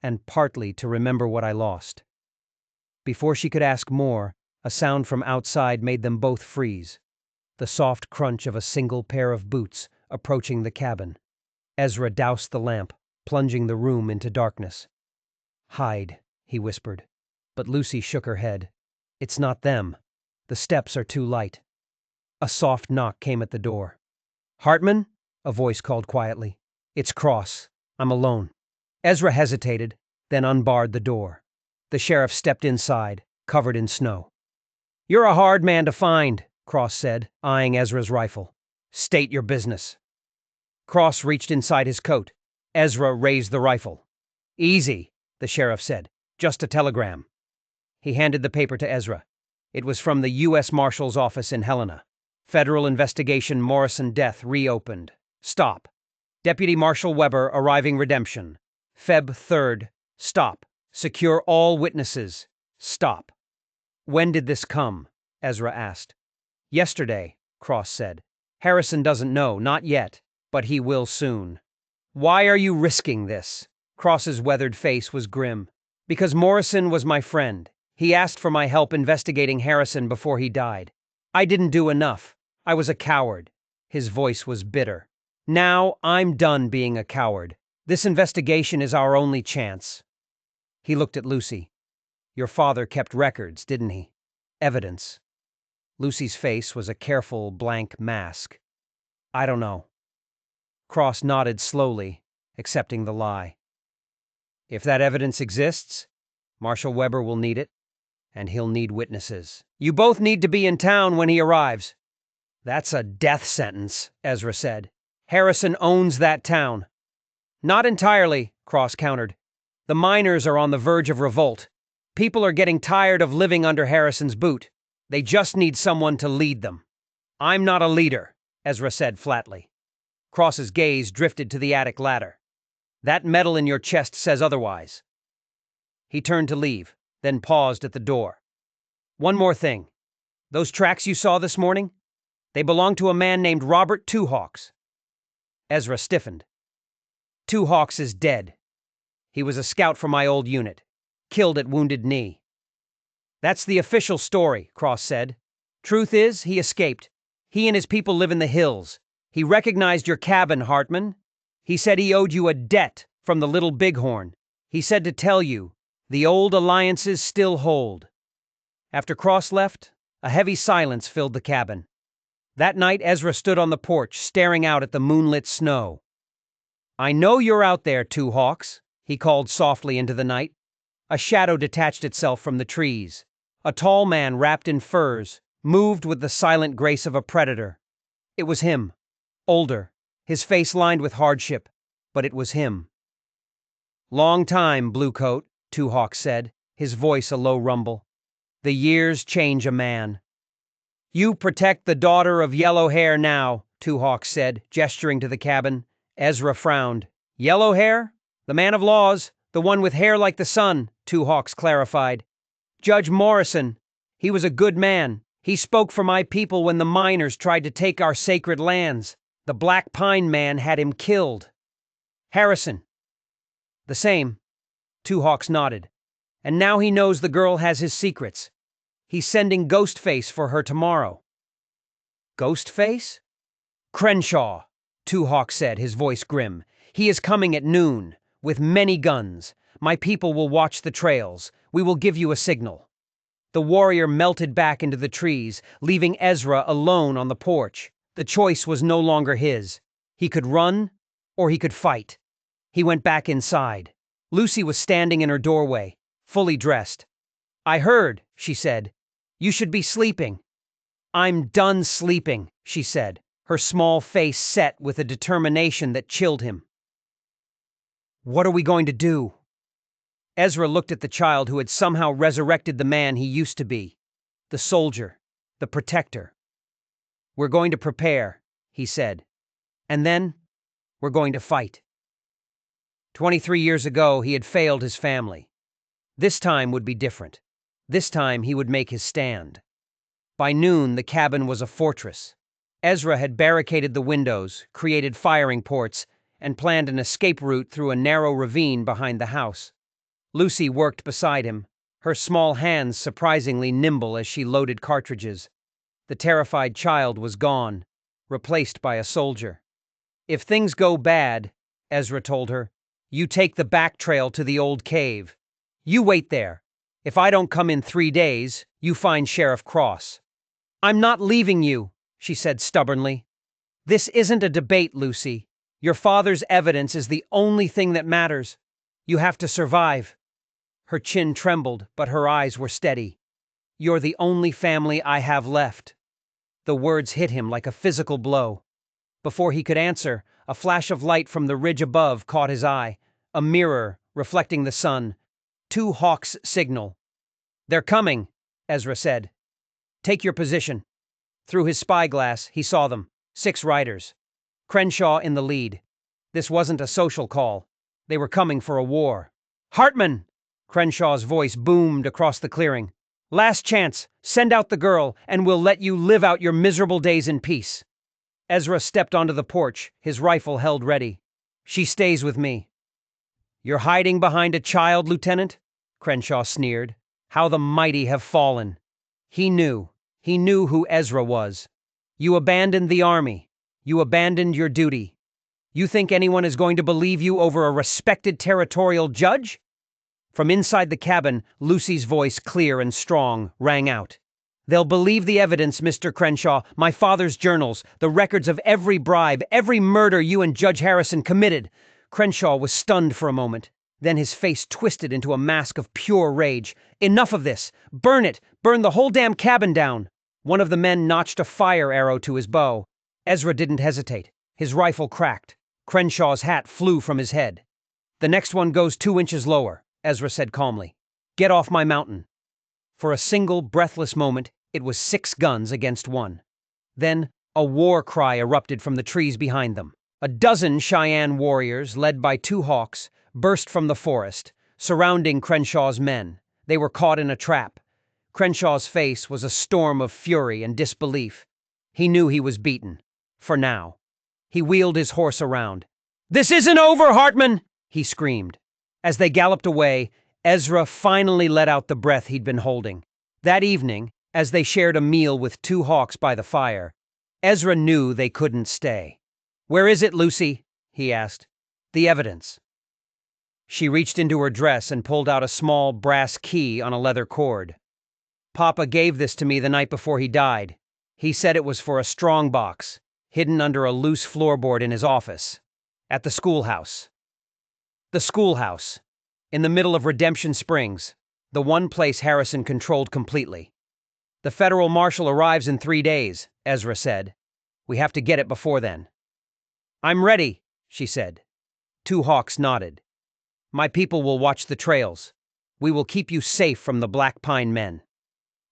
"and partly to remember what I lost." Before she could ask more, a sound from outside made them both freeze. The soft crunch of a single pair of boots approaching the cabin. Ezra doused the lamp, plunging the room into darkness. "Hide," he whispered, but Lucy shook her head. "It's not them. The steps are too light." A soft knock came at the door. "Hartman?" a voice called quietly. "It's Cross. I'm alone." Ezra hesitated, then unbarred the door. The sheriff stepped inside, covered in snow. "You're a hard man to find," Cross said, eyeing Ezra's rifle. "State your business." Cross reached inside his coat. Ezra raised the rifle. "Easy," the sheriff said. "Just a telegram." He handed the paper to Ezra. It was from the U.S. Marshal's office in Helena. "Federal investigation Morrison death reopened. Stop. Deputy Marshal Weber arriving redemption. Feb 3rd. Stop. Secure all witnesses. Stop." "When did this come?" Ezra asked. "Yesterday," Cross said. "Harrison doesn't know, not yet, but he will soon." "Why are you risking this?" Cross's weathered face was grim. "Because Morrison was my friend. He asked for my help investigating Harrison before he died. I didn't do enough. I was a coward." His voice was bitter. "Now I'm done being a coward. This investigation is our only chance." He looked at Lucy. "Your father kept records, didn't he? Evidence." Lucy's face was a careful blank mask. "I don't know." Cross nodded slowly, accepting the lie. "If that evidence exists, Marshal Weber will need it, and he'll need witnesses. You both need to be in town when he arrives." "That's a death sentence," Ezra said. "Harrison owns that town." "Not entirely," Cross countered. "The miners are on the verge of revolt. People are getting tired of living under Harrison's boot. They just need someone to lead them." "I'm not a leader," Ezra said flatly. Cross's gaze drifted to the attic ladder. "That metal in your chest says otherwise." He turned to leave, then paused at the door. "One more thing. Those tracks you saw this morning? They belong to a man named Robert Two Hawks." Ezra stiffened. "Two Hawks is dead. He was a scout for my old unit, killed at Wounded Knee." "That's the official story," Cross said. "Truth is, he escaped. He and his people live in the hills. He recognized your cabin, Hartman. He said he owed you a debt from the Little Bighorn. He said to tell you, the old alliances still hold." After Cross left, a heavy silence filled the cabin. That night Ezra stood on the porch, staring out at the moonlit snow. "I know you're out there, Two Hawks," he called softly into the night. A shadow detached itself from the trees. A tall man wrapped in furs, moved with the silent grace of a predator. It was him. Older, his face lined with hardship, but it was him. "Long time, Bluecoat," Two Hawks said, his voice a low rumble. "The years change a man." "You protect the daughter of Yellow Hair now," Two Hawks said, gesturing to the cabin. Ezra frowned. "Yellow Hair? The man of laws? The one with hair like the sun, Two Hawks clarified. Judge Morrison. He was a good man. He spoke for my people when the miners tried to take our sacred lands. The Black Pine Man had him killed. Harrison. The same. Two Hawks nodded. And now he knows the girl has his secrets. He's sending Ghostface for her tomorrow. Ghostface? Crenshaw, Two Hawks said, his voice grim. He is coming at noon, with many guns. My people will watch the trails. We will give you a signal. The warrior melted back into the trees, leaving Ezra alone on the porch. The choice was no longer his. He could run, or he could fight. He went back inside. Lucy was standing in her doorway, fully dressed. I heard, she said. You should be sleeping. I'm done sleeping, she said, her small face set with a determination that chilled him. What are we going to do? Ezra looked at the child who had somehow resurrected the man he used to be. The soldier, the protector. We're going to prepare, he said. And then, we're going to fight. 23 years ago, he had failed his family. This time would be different. This time he would make his stand. By noon, the cabin was a fortress. Ezra had barricaded the windows, created firing ports, and planned an escape route through a narrow ravine behind the house. Lucy worked beside him, her small hands surprisingly nimble as she loaded cartridges. The terrified child was gone, replaced by a soldier. If things go bad, Ezra told her, you take the back trail to the old cave. You wait there. If I don't come in 3 days, you find Sheriff Cross. I'm not leaving you, she said stubbornly. This isn't a debate, Lucy. Your father's evidence is the only thing that matters. You have to survive. Her chin trembled, but her eyes were steady. You're the only family I have left. The words hit him like a physical blow. Before he could answer, a flash of light from the ridge above caught his eye, a mirror reflecting the sun. Two Hawks' signal. They're coming, Ezra said. Take your position. Through his spyglass, he saw them, 6 riders. Crenshaw in the lead. This wasn't a social call. They were coming for a war. Hartman! Crenshaw's voice boomed across the clearing. Last chance, send out the girl, and we'll let you live out your miserable days in peace. Ezra stepped onto the porch, his rifle held ready. She stays with me. You're hiding behind a child, Lieutenant? Crenshaw sneered. How the mighty have fallen. He knew who Ezra was. You abandoned the army. You abandoned your duty. You think anyone is going to believe you over a respected territorial judge? From inside the cabin, Lucy's voice, clear and strong, rang out. They'll believe the evidence, Mr. Crenshaw, my father's journals, the records of every bribe, every murder you and Judge Harrison committed. Crenshaw was stunned for a moment. Then his face twisted into a mask of pure rage. Enough of this! Burn it! Burn the whole damn cabin down! One of the men notched a fire arrow to his bow. Ezra didn't hesitate. His rifle cracked. Crenshaw's hat flew from his head. The next one goes 2 inches lower, Ezra said calmly. Get off my mountain. For a single, breathless moment, it was 6 guns against 1. Then, a war cry erupted from the trees behind them. A dozen Cheyenne warriors, led by 2 Hawks, burst from the forest, surrounding Crenshaw's men. They were caught in a trap. Crenshaw's face was a storm of fury and disbelief. He knew he was beaten. For now. He wheeled his horse around. This isn't over, Hartman! He screamed. As they galloped away, Ezra finally let out the breath he'd been holding. That evening, as they shared a meal with 2 Hawks by the fire, Ezra knew they couldn't stay. Where is it, Lucy? He asked. The evidence. She reached into her dress and pulled out a small brass key on a leather cord. Papa gave this to me the night before he died. He said it was for a strong box, hidden under a loose floorboard in his office. At the schoolhouse. The schoolhouse. In the middle of Redemption Springs, the one place Harrison controlled completely. The federal marshal arrives in 3 days, Ezra said. We have to get it before then. I'm ready, she said. 2 Hawks nodded. My people will watch the trails. We will keep you safe from the Black Pine men.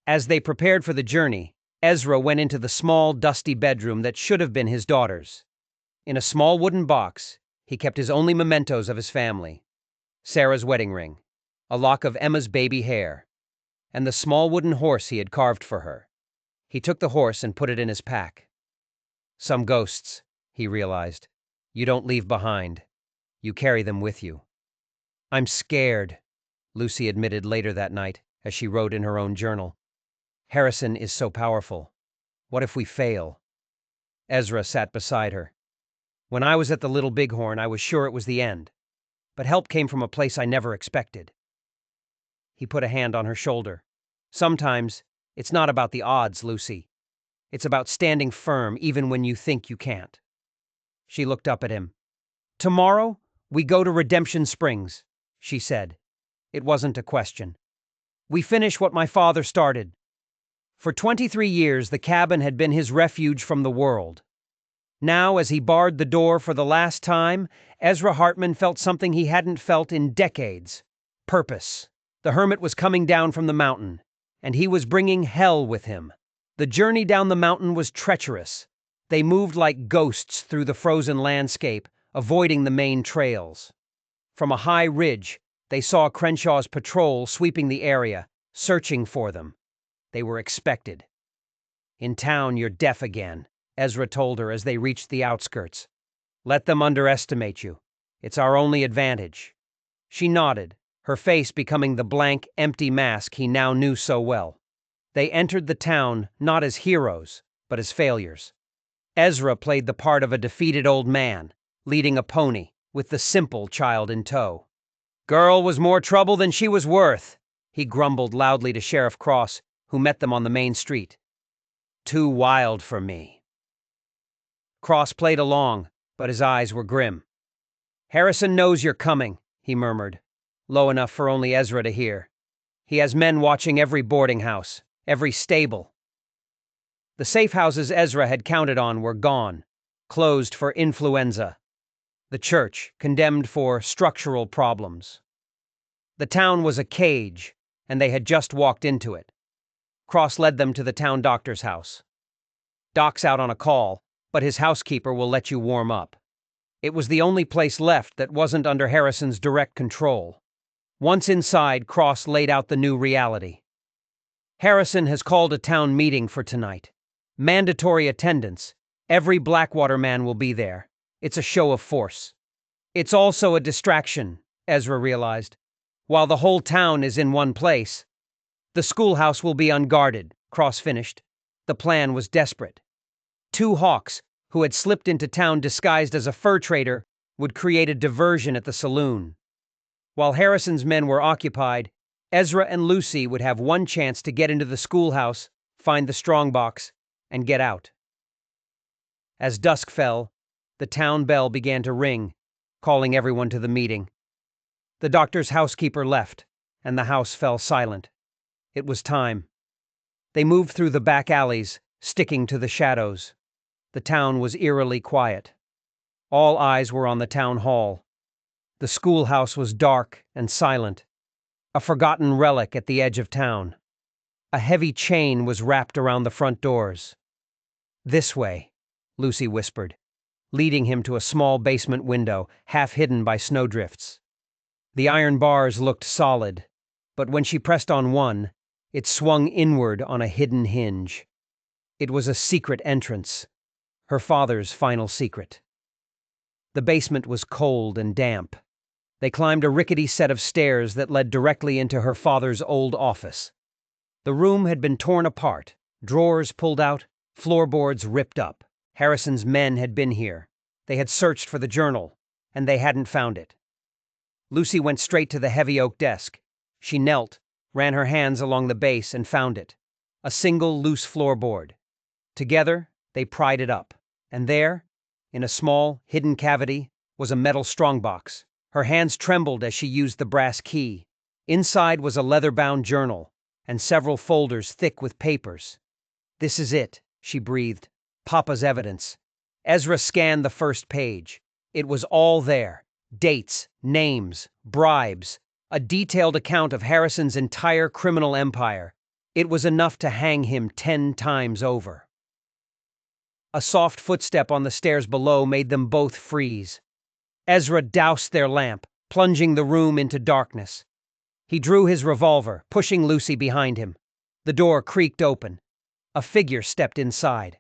As they prepared for the journey, Ezra went into the small, dusty bedroom that should have been his daughter's. In a small wooden box, he kept his only mementos of his family. Sarah's wedding ring, a lock of Emma's baby hair, and the small wooden horse he had carved for her. He took the horse and put it in his pack. Some ghosts, he realized, you don't leave behind. You carry them with you. I'm scared, Lucy admitted later that night as she wrote in her own journal. Harrison is so powerful. What if we fail? Ezra sat beside her. When I was at the Little Bighorn, I was sure it was the end. But help came from a place I never expected. He put a hand on her shoulder. Sometimes, it's not about the odds, Lucy. It's about standing firm even when you think you can't. She looked up at him. Tomorrow, we go to Redemption Springs, she said. It wasn't a question. We finish what my father started. For 23 years, the cabin had been his refuge from the world. Now, as he barred the door for the last time, Ezra Hartman felt something he hadn't felt in decades. Purpose. The hermit was coming down from the mountain, and he was bringing hell with him. The journey down the mountain was treacherous. They moved like ghosts through the frozen landscape, avoiding the main trails. From a high ridge, they saw Crenshaw's patrol sweeping the area, searching for them. They were expected. In town, you're deaf again, Ezra told her as they reached the outskirts. Let them underestimate you. It's our only advantage. She nodded, her face becoming the blank, empty mask he now knew so well. They entered the town not as heroes, but as failures. Ezra played the part of a defeated old man, leading a pony, with the simple child in tow. Girl was more trouble than she was worth, he grumbled loudly to Sheriff Cross, who met them on the main street. Too wild for me. Cross played along, but his eyes were grim. Harrison knows you're coming, he murmured, low enough for only Ezra to hear. He has men watching every boarding house, every stable. The safe houses Ezra had counted on were gone, closed for influenza. The church, condemned for structural problems. The town was a cage, and they had just walked into it. Cross led them to the town doctor's house. Doc's out on a call, but his housekeeper will let you warm up. It was the only place left that wasn't under Harrison's direct control. Once inside, Cross laid out the new reality. Harrison has called a town meeting for tonight. Mandatory attendance. Every Blackwater man will be there. It's a show of force. It's also a distraction, Ezra realized. While the whole town is in one place, the schoolhouse will be unguarded, Cross finished. The plan was desperate. Two hawks, who had slipped into town disguised as a fur trader, would create a diversion at the saloon. While Harrison's men were occupied, Ezra and Lucy would have one chance to get into the schoolhouse, find the strongbox, and get out. As dusk fell, the town bell began to ring, calling everyone to the meeting. The doctor's housekeeper left, and the house fell silent. It was time. They moved through the back alleys, sticking to the shadows. The town was eerily quiet. All eyes were on the town hall. The schoolhouse was dark and silent, a forgotten relic at the edge of town. A heavy chain was wrapped around the front doors. This way, Lucy whispered, leading him to a small basement window, half hidden by snowdrifts. The iron bars looked solid, but when she pressed on one, it swung inward on a hidden hinge. It was a secret entrance, her father's final secret. The basement was cold and damp. They climbed a rickety set of stairs that led directly into her father's old office. The room had been torn apart, drawers pulled out, floorboards ripped up. Harrison's men had been here. They had searched for the journal, and they hadn't found it. Lucy went straight to the heavy oak desk. She knelt, ran her hands along the base, and found it. A single loose floorboard. Together, they pried it up, and there, in a small, hidden cavity, was a metal strongbox. Her hands trembled as she used the brass key. Inside was a leather-bound journal, and several folders thick with papers. This is it, she breathed. Papa's evidence. Ezra scanned the first page. It was all there. Dates, names, bribes, a detailed account of Harrison's entire criminal empire. It was enough to hang him 10 times over. A soft footstep on the stairs below made them both freeze. Ezra doused their lamp, plunging the room into darkness. He drew his revolver, pushing Lucy behind him. The door creaked open. A figure stepped inside.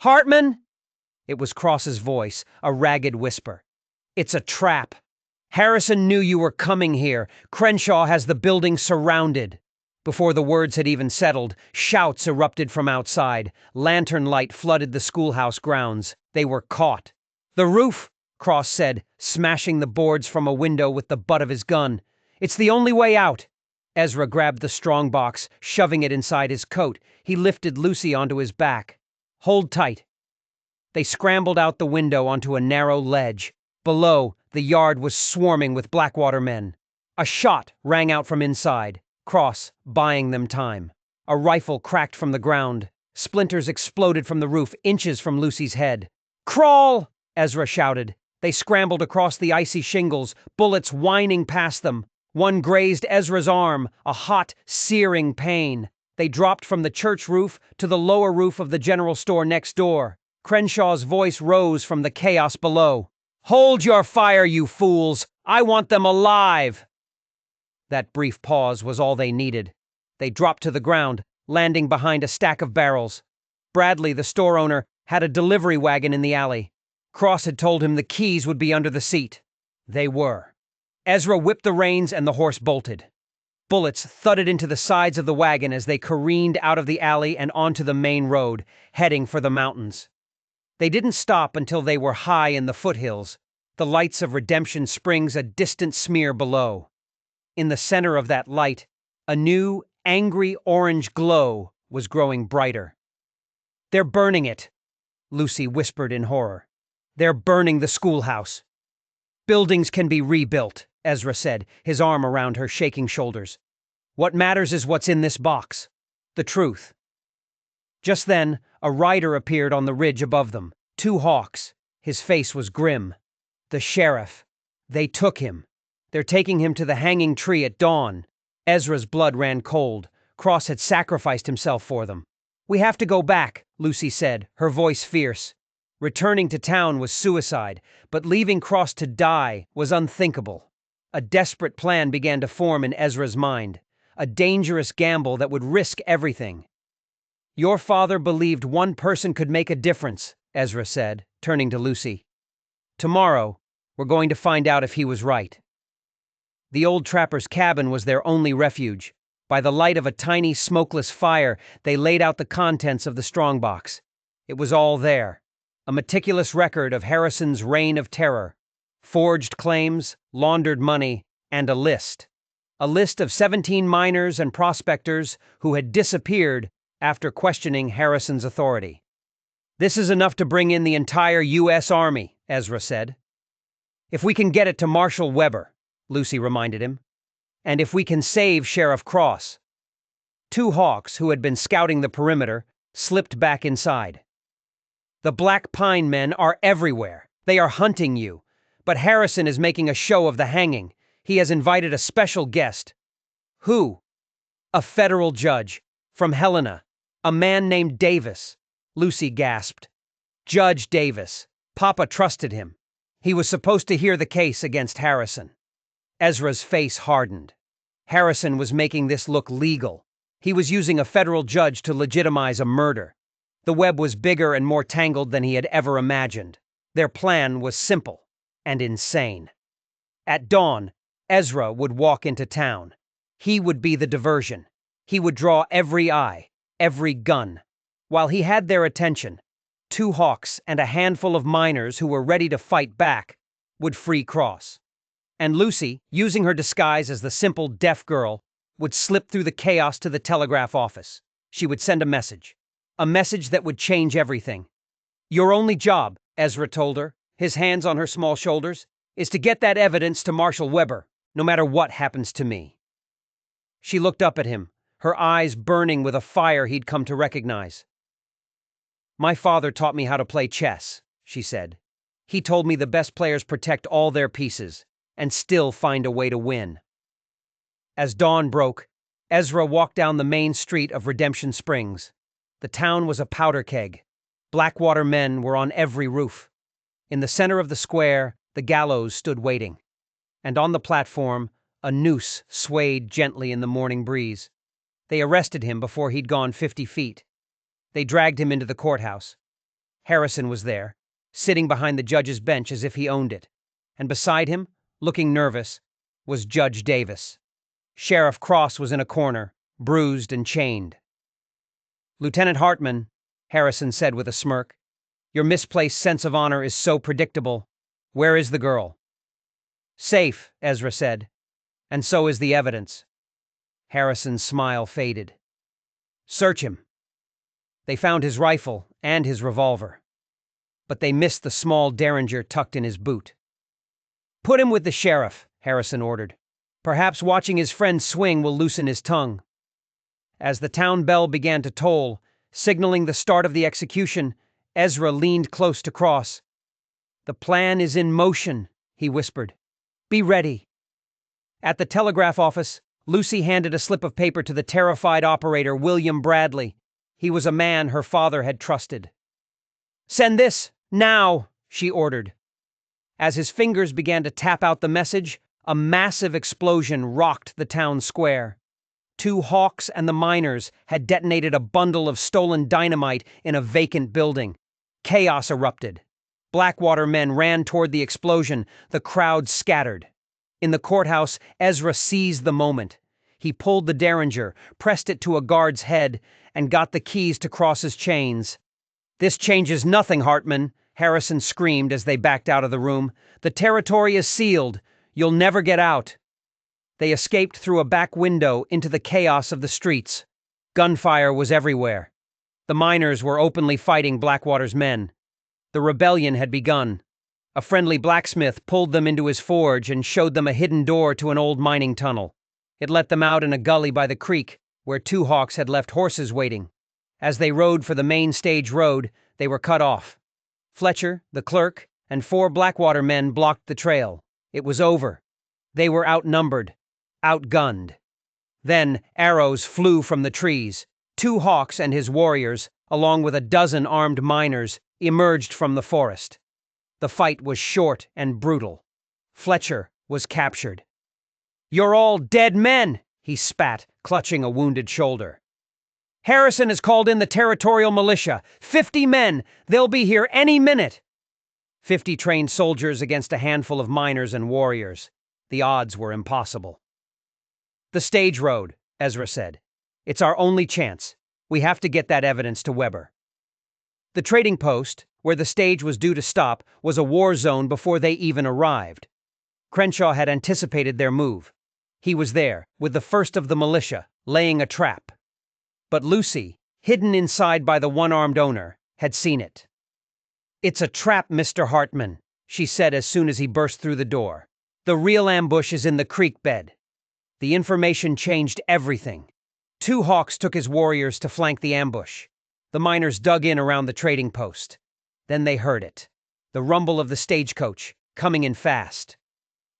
"Hartman!" It was Cross's voice, a ragged whisper. "It's a trap. Harrison knew you were coming here. Crenshaw has the building surrounded." Before the words had even settled, shouts erupted from outside. Lantern light flooded the schoolhouse grounds. They were caught. "The roof!" Cross said, smashing the boards from a window with the butt of his gun. "It's the only way out." Ezra grabbed the strongbox, shoving it inside his coat. He lifted Lucy onto his back. "Hold tight." They scrambled out the window onto a narrow ledge. Below, the yard was swarming with Blackwater men. A shot rang out from inside, Cross buying them time. A rifle cracked from the ground. Splinters exploded from the roof, inches from Lucy's head. "Crawl!" Ezra shouted. They scrambled across the icy shingles, bullets whining past them. One grazed Ezra's arm, a hot, searing pain. They dropped from the church roof to the lower roof of the general store next door. Crenshaw's voice rose from the chaos below. "Hold your fire, you fools! I want them alive!" That brief pause was all they needed. They dropped to the ground, landing behind a stack of barrels. Bradley, the store owner, had a delivery wagon in the alley. Cross had told him the keys would be under the seat. They were. Ezra whipped the reins and the horse bolted. Bullets thudded into the sides of the wagon as they careened out of the alley and onto the main road, heading for the mountains. They didn't stop until they were high in the foothills, the lights of Redemption Springs a distant smear below. In the center of that light, a new, angry orange glow was growing brighter. "They're burning it," Lucy whispered in horror. "They're burning the schoolhouse." "Buildings can be rebuilt," Ezra said, his arm around her shaking shoulders. "What matters is what's in this box. The truth." Just then, a rider appeared on the ridge above them. 2 hawks. His face was grim. "The sheriff. They took him. They're taking him to the hanging tree at dawn." Ezra's blood ran cold. Cross had sacrificed himself for them. "We have to go back," Lucy said, her voice fierce. Returning to town was suicide, but leaving Cross to die was unthinkable. A desperate plan began to form in Ezra's mind, a dangerous gamble that would risk everything. "Your father believed one person could make a difference," Ezra said, turning to Lucy. "Tomorrow, we're going to find out if he was right." The old trapper's cabin was their only refuge. By the light of a tiny, smokeless fire, they laid out the contents of the strongbox. It was all there. A meticulous record of Harrison's reign of terror. Forged claims, laundered money, and a list. A list of 17 miners and prospectors who had disappeared after questioning Harrison's authority. "This is enough to bring in the entire U.S. Army," Ezra said. "If we can get it to Marshal Weber," Lucy reminded him. "And if we can save Sheriff Cross." 2 hawks, who had been scouting the perimeter, slipped back inside. "The Black Pine men are everywhere. They are hunting you. But Harrison is making a show of the hanging. He has invited a special guest." "Who?" "A federal judge. From Helena. A man named Davis." Lucy gasped. "Judge Davis. Papa trusted him. He was supposed to hear the case against Harrison." Ezra's face hardened. Harrison was making this look legal. He was using a federal judge to legitimize a murder. The web was bigger and more tangled than he had ever imagined. Their plan was simple and insane. At dawn, Ezra would walk into town. He would be the diversion. He would draw every eye, every gun. While he had their attention, 2 hawks and a handful of miners who were ready to fight back would free Cross. And Lucy, using her disguise as the simple deaf girl, would slip through the chaos to the telegraph office. She would send a message that would change everything. "Your only job," Ezra told her, his hands on her small shoulders, "is to get that evidence to Marshal Weber, no matter what happens to me." She looked up at him, her eyes burning with a fire he'd come to recognize. "My father taught me how to play chess," she said. "He told me the best players protect all their pieces and still find a way to win." As dawn broke, Ezra walked down the main street of Redemption Springs. The town was a powder keg. Blackwater men were on every roof. In the center of the square, the gallows stood waiting. and on the platform, a noose swayed gently in the morning breeze. They arrested him before he'd gone 50 feet. They dragged him into the courthouse. Harrison was there, sitting behind the judge's bench as if he owned it, and beside him, looking nervous, was Judge Davis. Sheriff Cross was in a corner, bruised and chained. "Lieutenant Hartman," Harrison said with a smirk, "your misplaced sense of honor is so predictable. Where is the girl?" "Safe," Ezra said, "and so is the evidence." Harrison's smile faded. "Search him." They found his rifle and his revolver, but they missed the small derringer tucked in his boot. "Put him with the sheriff," Harrison ordered. "Perhaps watching his friend swing will loosen his tongue." As the town bell began to toll, signaling the start of the execution, Ezra leaned close to Cross. "The plan is in motion," he whispered. "Be ready." At the telegraph office, Lucy handed a slip of paper to the terrified operator, William Bradley. He was a man her father had trusted. "Send this, now," she ordered. As his fingers began to tap out the message, a massive explosion rocked the town square. 2 hawks and the miners had detonated a bundle of stolen dynamite in a vacant building. Chaos erupted. Blackwater men ran toward the explosion. The crowd scattered. In the courthouse, Ezra seized the moment. He pulled the derringer, pressed it to a guard's head, and got the keys to Cross's chains. "This changes nothing, Hartman," Harrison screamed as they backed out of the room. "The territory is sealed. You'll never get out." They escaped through a back window into the chaos of the streets. Gunfire was everywhere. The miners were openly fighting Blackwater's men. The rebellion had begun. A friendly blacksmith pulled them into his forge and showed them a hidden door to an old mining tunnel. It let them out in a gully by the creek, where 2 hawks had left horses waiting. As they rode for the main stage road, they were cut off. Fletcher, the clerk, and 4 Blackwater men blocked the trail. It was over. They were outnumbered, outgunned. Then arrows flew from the trees. 2 hawks and his warriors, along with a dozen armed miners, emerged from the forest. The fight was short and brutal. Fletcher was captured. "You're all dead men," he spat, clutching a wounded shoulder. "Harrison has called in the territorial militia. 50 men. They'll be here any minute." 50 trained soldiers against a handful of miners and warriors. The odds were impossible. "The stage road," Ezra said. "It's our only chance. We have to get that evidence to Weber." The trading post, where the stage was due to stop, was a war zone before they even arrived. Crenshaw had anticipated their move. He was there, with the first of the militia, laying a trap. But Lucy, hidden inside by the one-armed owner, had seen it. "It's a trap, Mr. Hartman," she said as soon as he burst through the door. "The real ambush is in the creek bed." The information changed everything. 2 hawks took his warriors to flank the ambush. The miners dug in around the trading post. Then they heard it. The rumble of the stagecoach, coming in fast.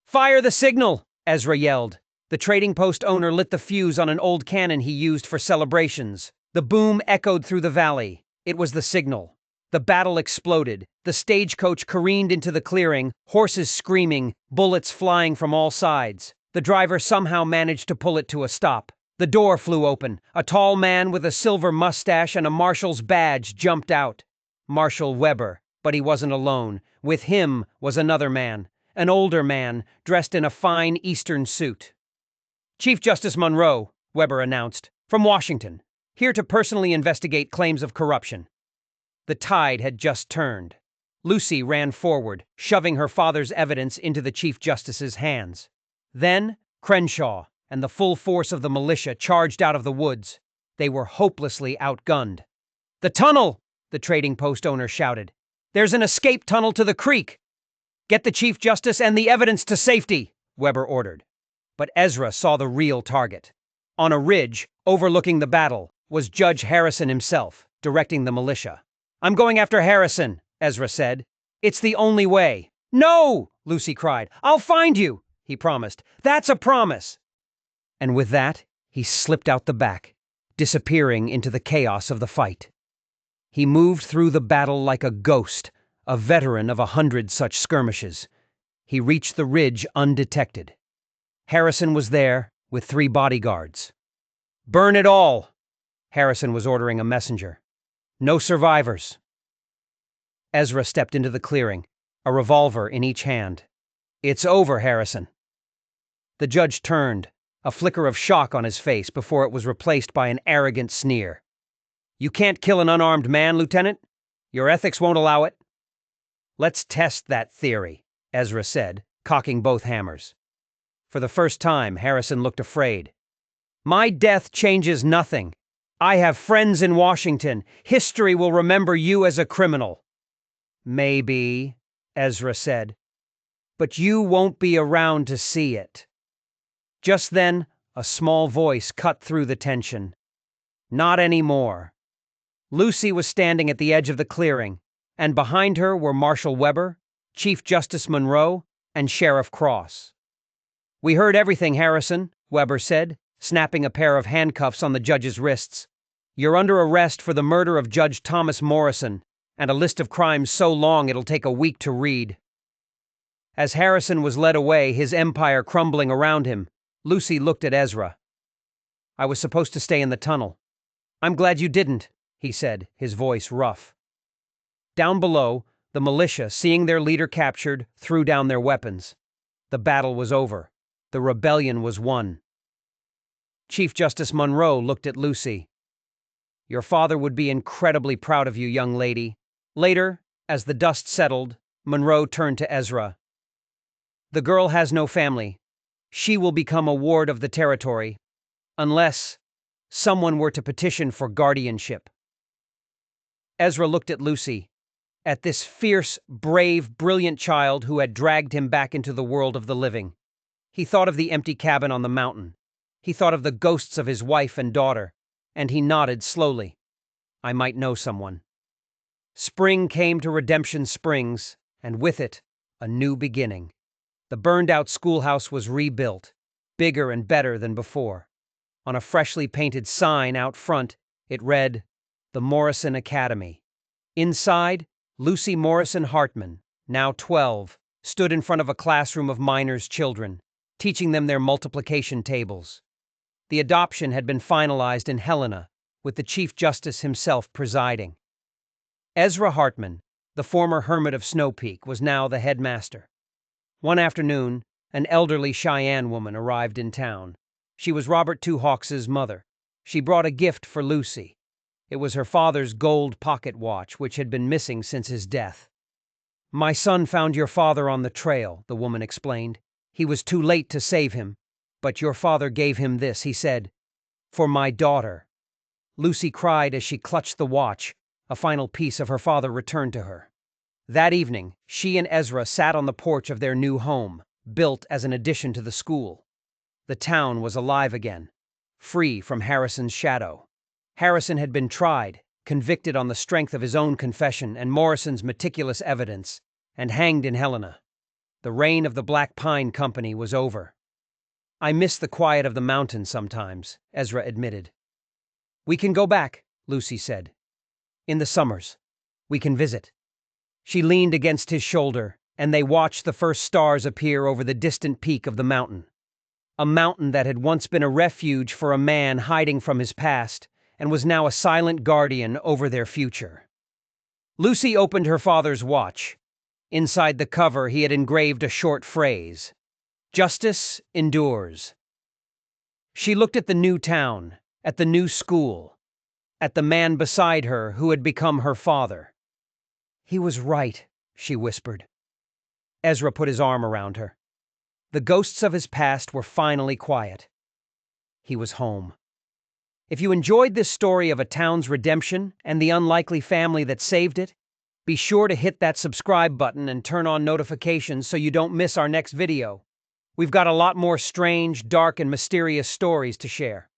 "Fire the signal!" Ezra yelled. The trading post owner lit the fuse on an old cannon he used for celebrations. The boom echoed through the valley. It was the signal. The battle exploded. The stagecoach careened into the clearing, horses screaming, bullets flying from all sides. The driver somehow managed to pull it to a stop. The door flew open. A tall man with a silver mustache and a marshal's badge jumped out. Marshal Weber, but he wasn't alone. With him was another man, an older man, dressed in a fine Eastern suit. "Chief Justice Monroe," Weber announced, "from Washington, here to personally investigate claims of corruption." The tide had just turned. Lucy ran forward, shoving her father's evidence into the Chief Justice's hands. Then Crenshaw and the full force of the militia charged out of the woods. They were hopelessly outgunned. "The tunnel!" the trading post owner shouted. "There's an escape tunnel to the creek!" "Get the Chief Justice and the evidence to safety," Weber ordered. But Ezra saw the real target. On a ridge, overlooking the battle, was Judge Harrison himself, directing the militia. "I'm going after Harrison," Ezra said. "It's the only way." "No!" Lucy cried. "I'll find you," he promised. "That's a promise." And with that, he slipped out the back, disappearing into the chaos of the fight. He moved through the battle like a ghost, a veteran of 100 such skirmishes. He reached the ridge undetected. Harrison was there, with 3 bodyguards. "Burn it all!" Harrison was ordering a messenger. "No survivors." Ezra stepped into the clearing, a revolver in each hand. "It's over, Harrison." The judge turned, a flicker of shock on his face before it was replaced by an arrogant sneer. "You can't kill an unarmed man, Lieutenant. Your ethics won't allow it." "Let's test that theory," Ezra said, cocking both hammers. For the first time, Harrison looked afraid. "My death changes nothing. I have friends in Washington. History will remember you as a criminal." "Maybe," Ezra said, "but you won't be around to see it." Just then, a small voice cut through the tension. "Not anymore." Lucy was standing at the edge of the clearing, and behind her were Marshal Weber, Chief Justice Monroe, and Sheriff Cross. "We heard everything, Harrison," Weber said, snapping a pair of handcuffs on the judge's wrists. "You're under arrest for the murder of Judge Thomas Morrison, and a list of crimes so long it'll take a week to read." As Harrison was led away, his empire crumbling around him, Lucy looked at Ezra. "I was supposed to stay in the tunnel." "I'm glad you didn't," he said, his voice rough. Down below, the militia, seeing their leader captured, threw down their weapons. The battle was over. The rebellion was won. Chief Justice Monroe looked at Lucy. "Your father would be incredibly proud of you, young lady." Later, as the dust settled, Monroe turned to Ezra. "The girl has no family. She will become a ward of the territory, unless someone were to petition for guardianship." Ezra looked at Lucy, at this fierce, brave, brilliant child who had dragged him back into the world of the living. He thought of the empty cabin on the mountain. He thought of the ghosts of his wife and daughter, and he nodded slowly. "I might know someone." Spring came to Redemption Springs, and with it, a new beginning. The burned-out schoolhouse was rebuilt, bigger and better than before. On a freshly painted sign out front, it read, "The Morrison Academy." Inside, Lucy Morrison Hartman, now 12, stood in front of a classroom of minors' children, teaching them their multiplication tables. The adoption had been finalized in Helena, with the Chief Justice himself presiding. Ezra Hartman, the former hermit of Snow Peak, was now the headmaster. One afternoon, an elderly Cheyenne woman arrived in town. She was Robert Two Hawks' mother. She brought a gift for Lucy. It was her father's gold pocket watch, which had been missing since his death. "My son found your father on the trail," the woman explained. "He was too late to save him, but your father gave him this," he said, "for my daughter." Lucy cried as she clutched the watch, a final piece of her father returned to her. That evening, she and Ezra sat on the porch of their new home, built as an addition to the school. The town was alive again, free from Harrison's shadow. Harrison had been tried, convicted on the strength of his own confession and Morrison's meticulous evidence, and hanged in Helena. The reign of the Black Pine Company was over. "I miss the quiet of the mountains sometimes," Ezra admitted. "We can go back," Lucy said. "In the summers. We can visit." She leaned against his shoulder, and they watched the first stars appear over the distant peak of the mountain. A mountain that had once been a refuge for a man hiding from his past, and was now a silent guardian over their future. Lucy opened her father's watch. Inside the cover, he had engraved a short phrase, "Justice endures." She looked at the new town, at the new school, at the man beside her who had become her father. "He was right," she whispered. Ezra put his arm around her. The ghosts of his past were finally quiet. He was home. If you enjoyed this story of a town's redemption and the unlikely family that saved it, be sure to hit that subscribe button and turn on notifications so you don't miss our next video. We've got a lot more strange, dark, and mysterious stories to share.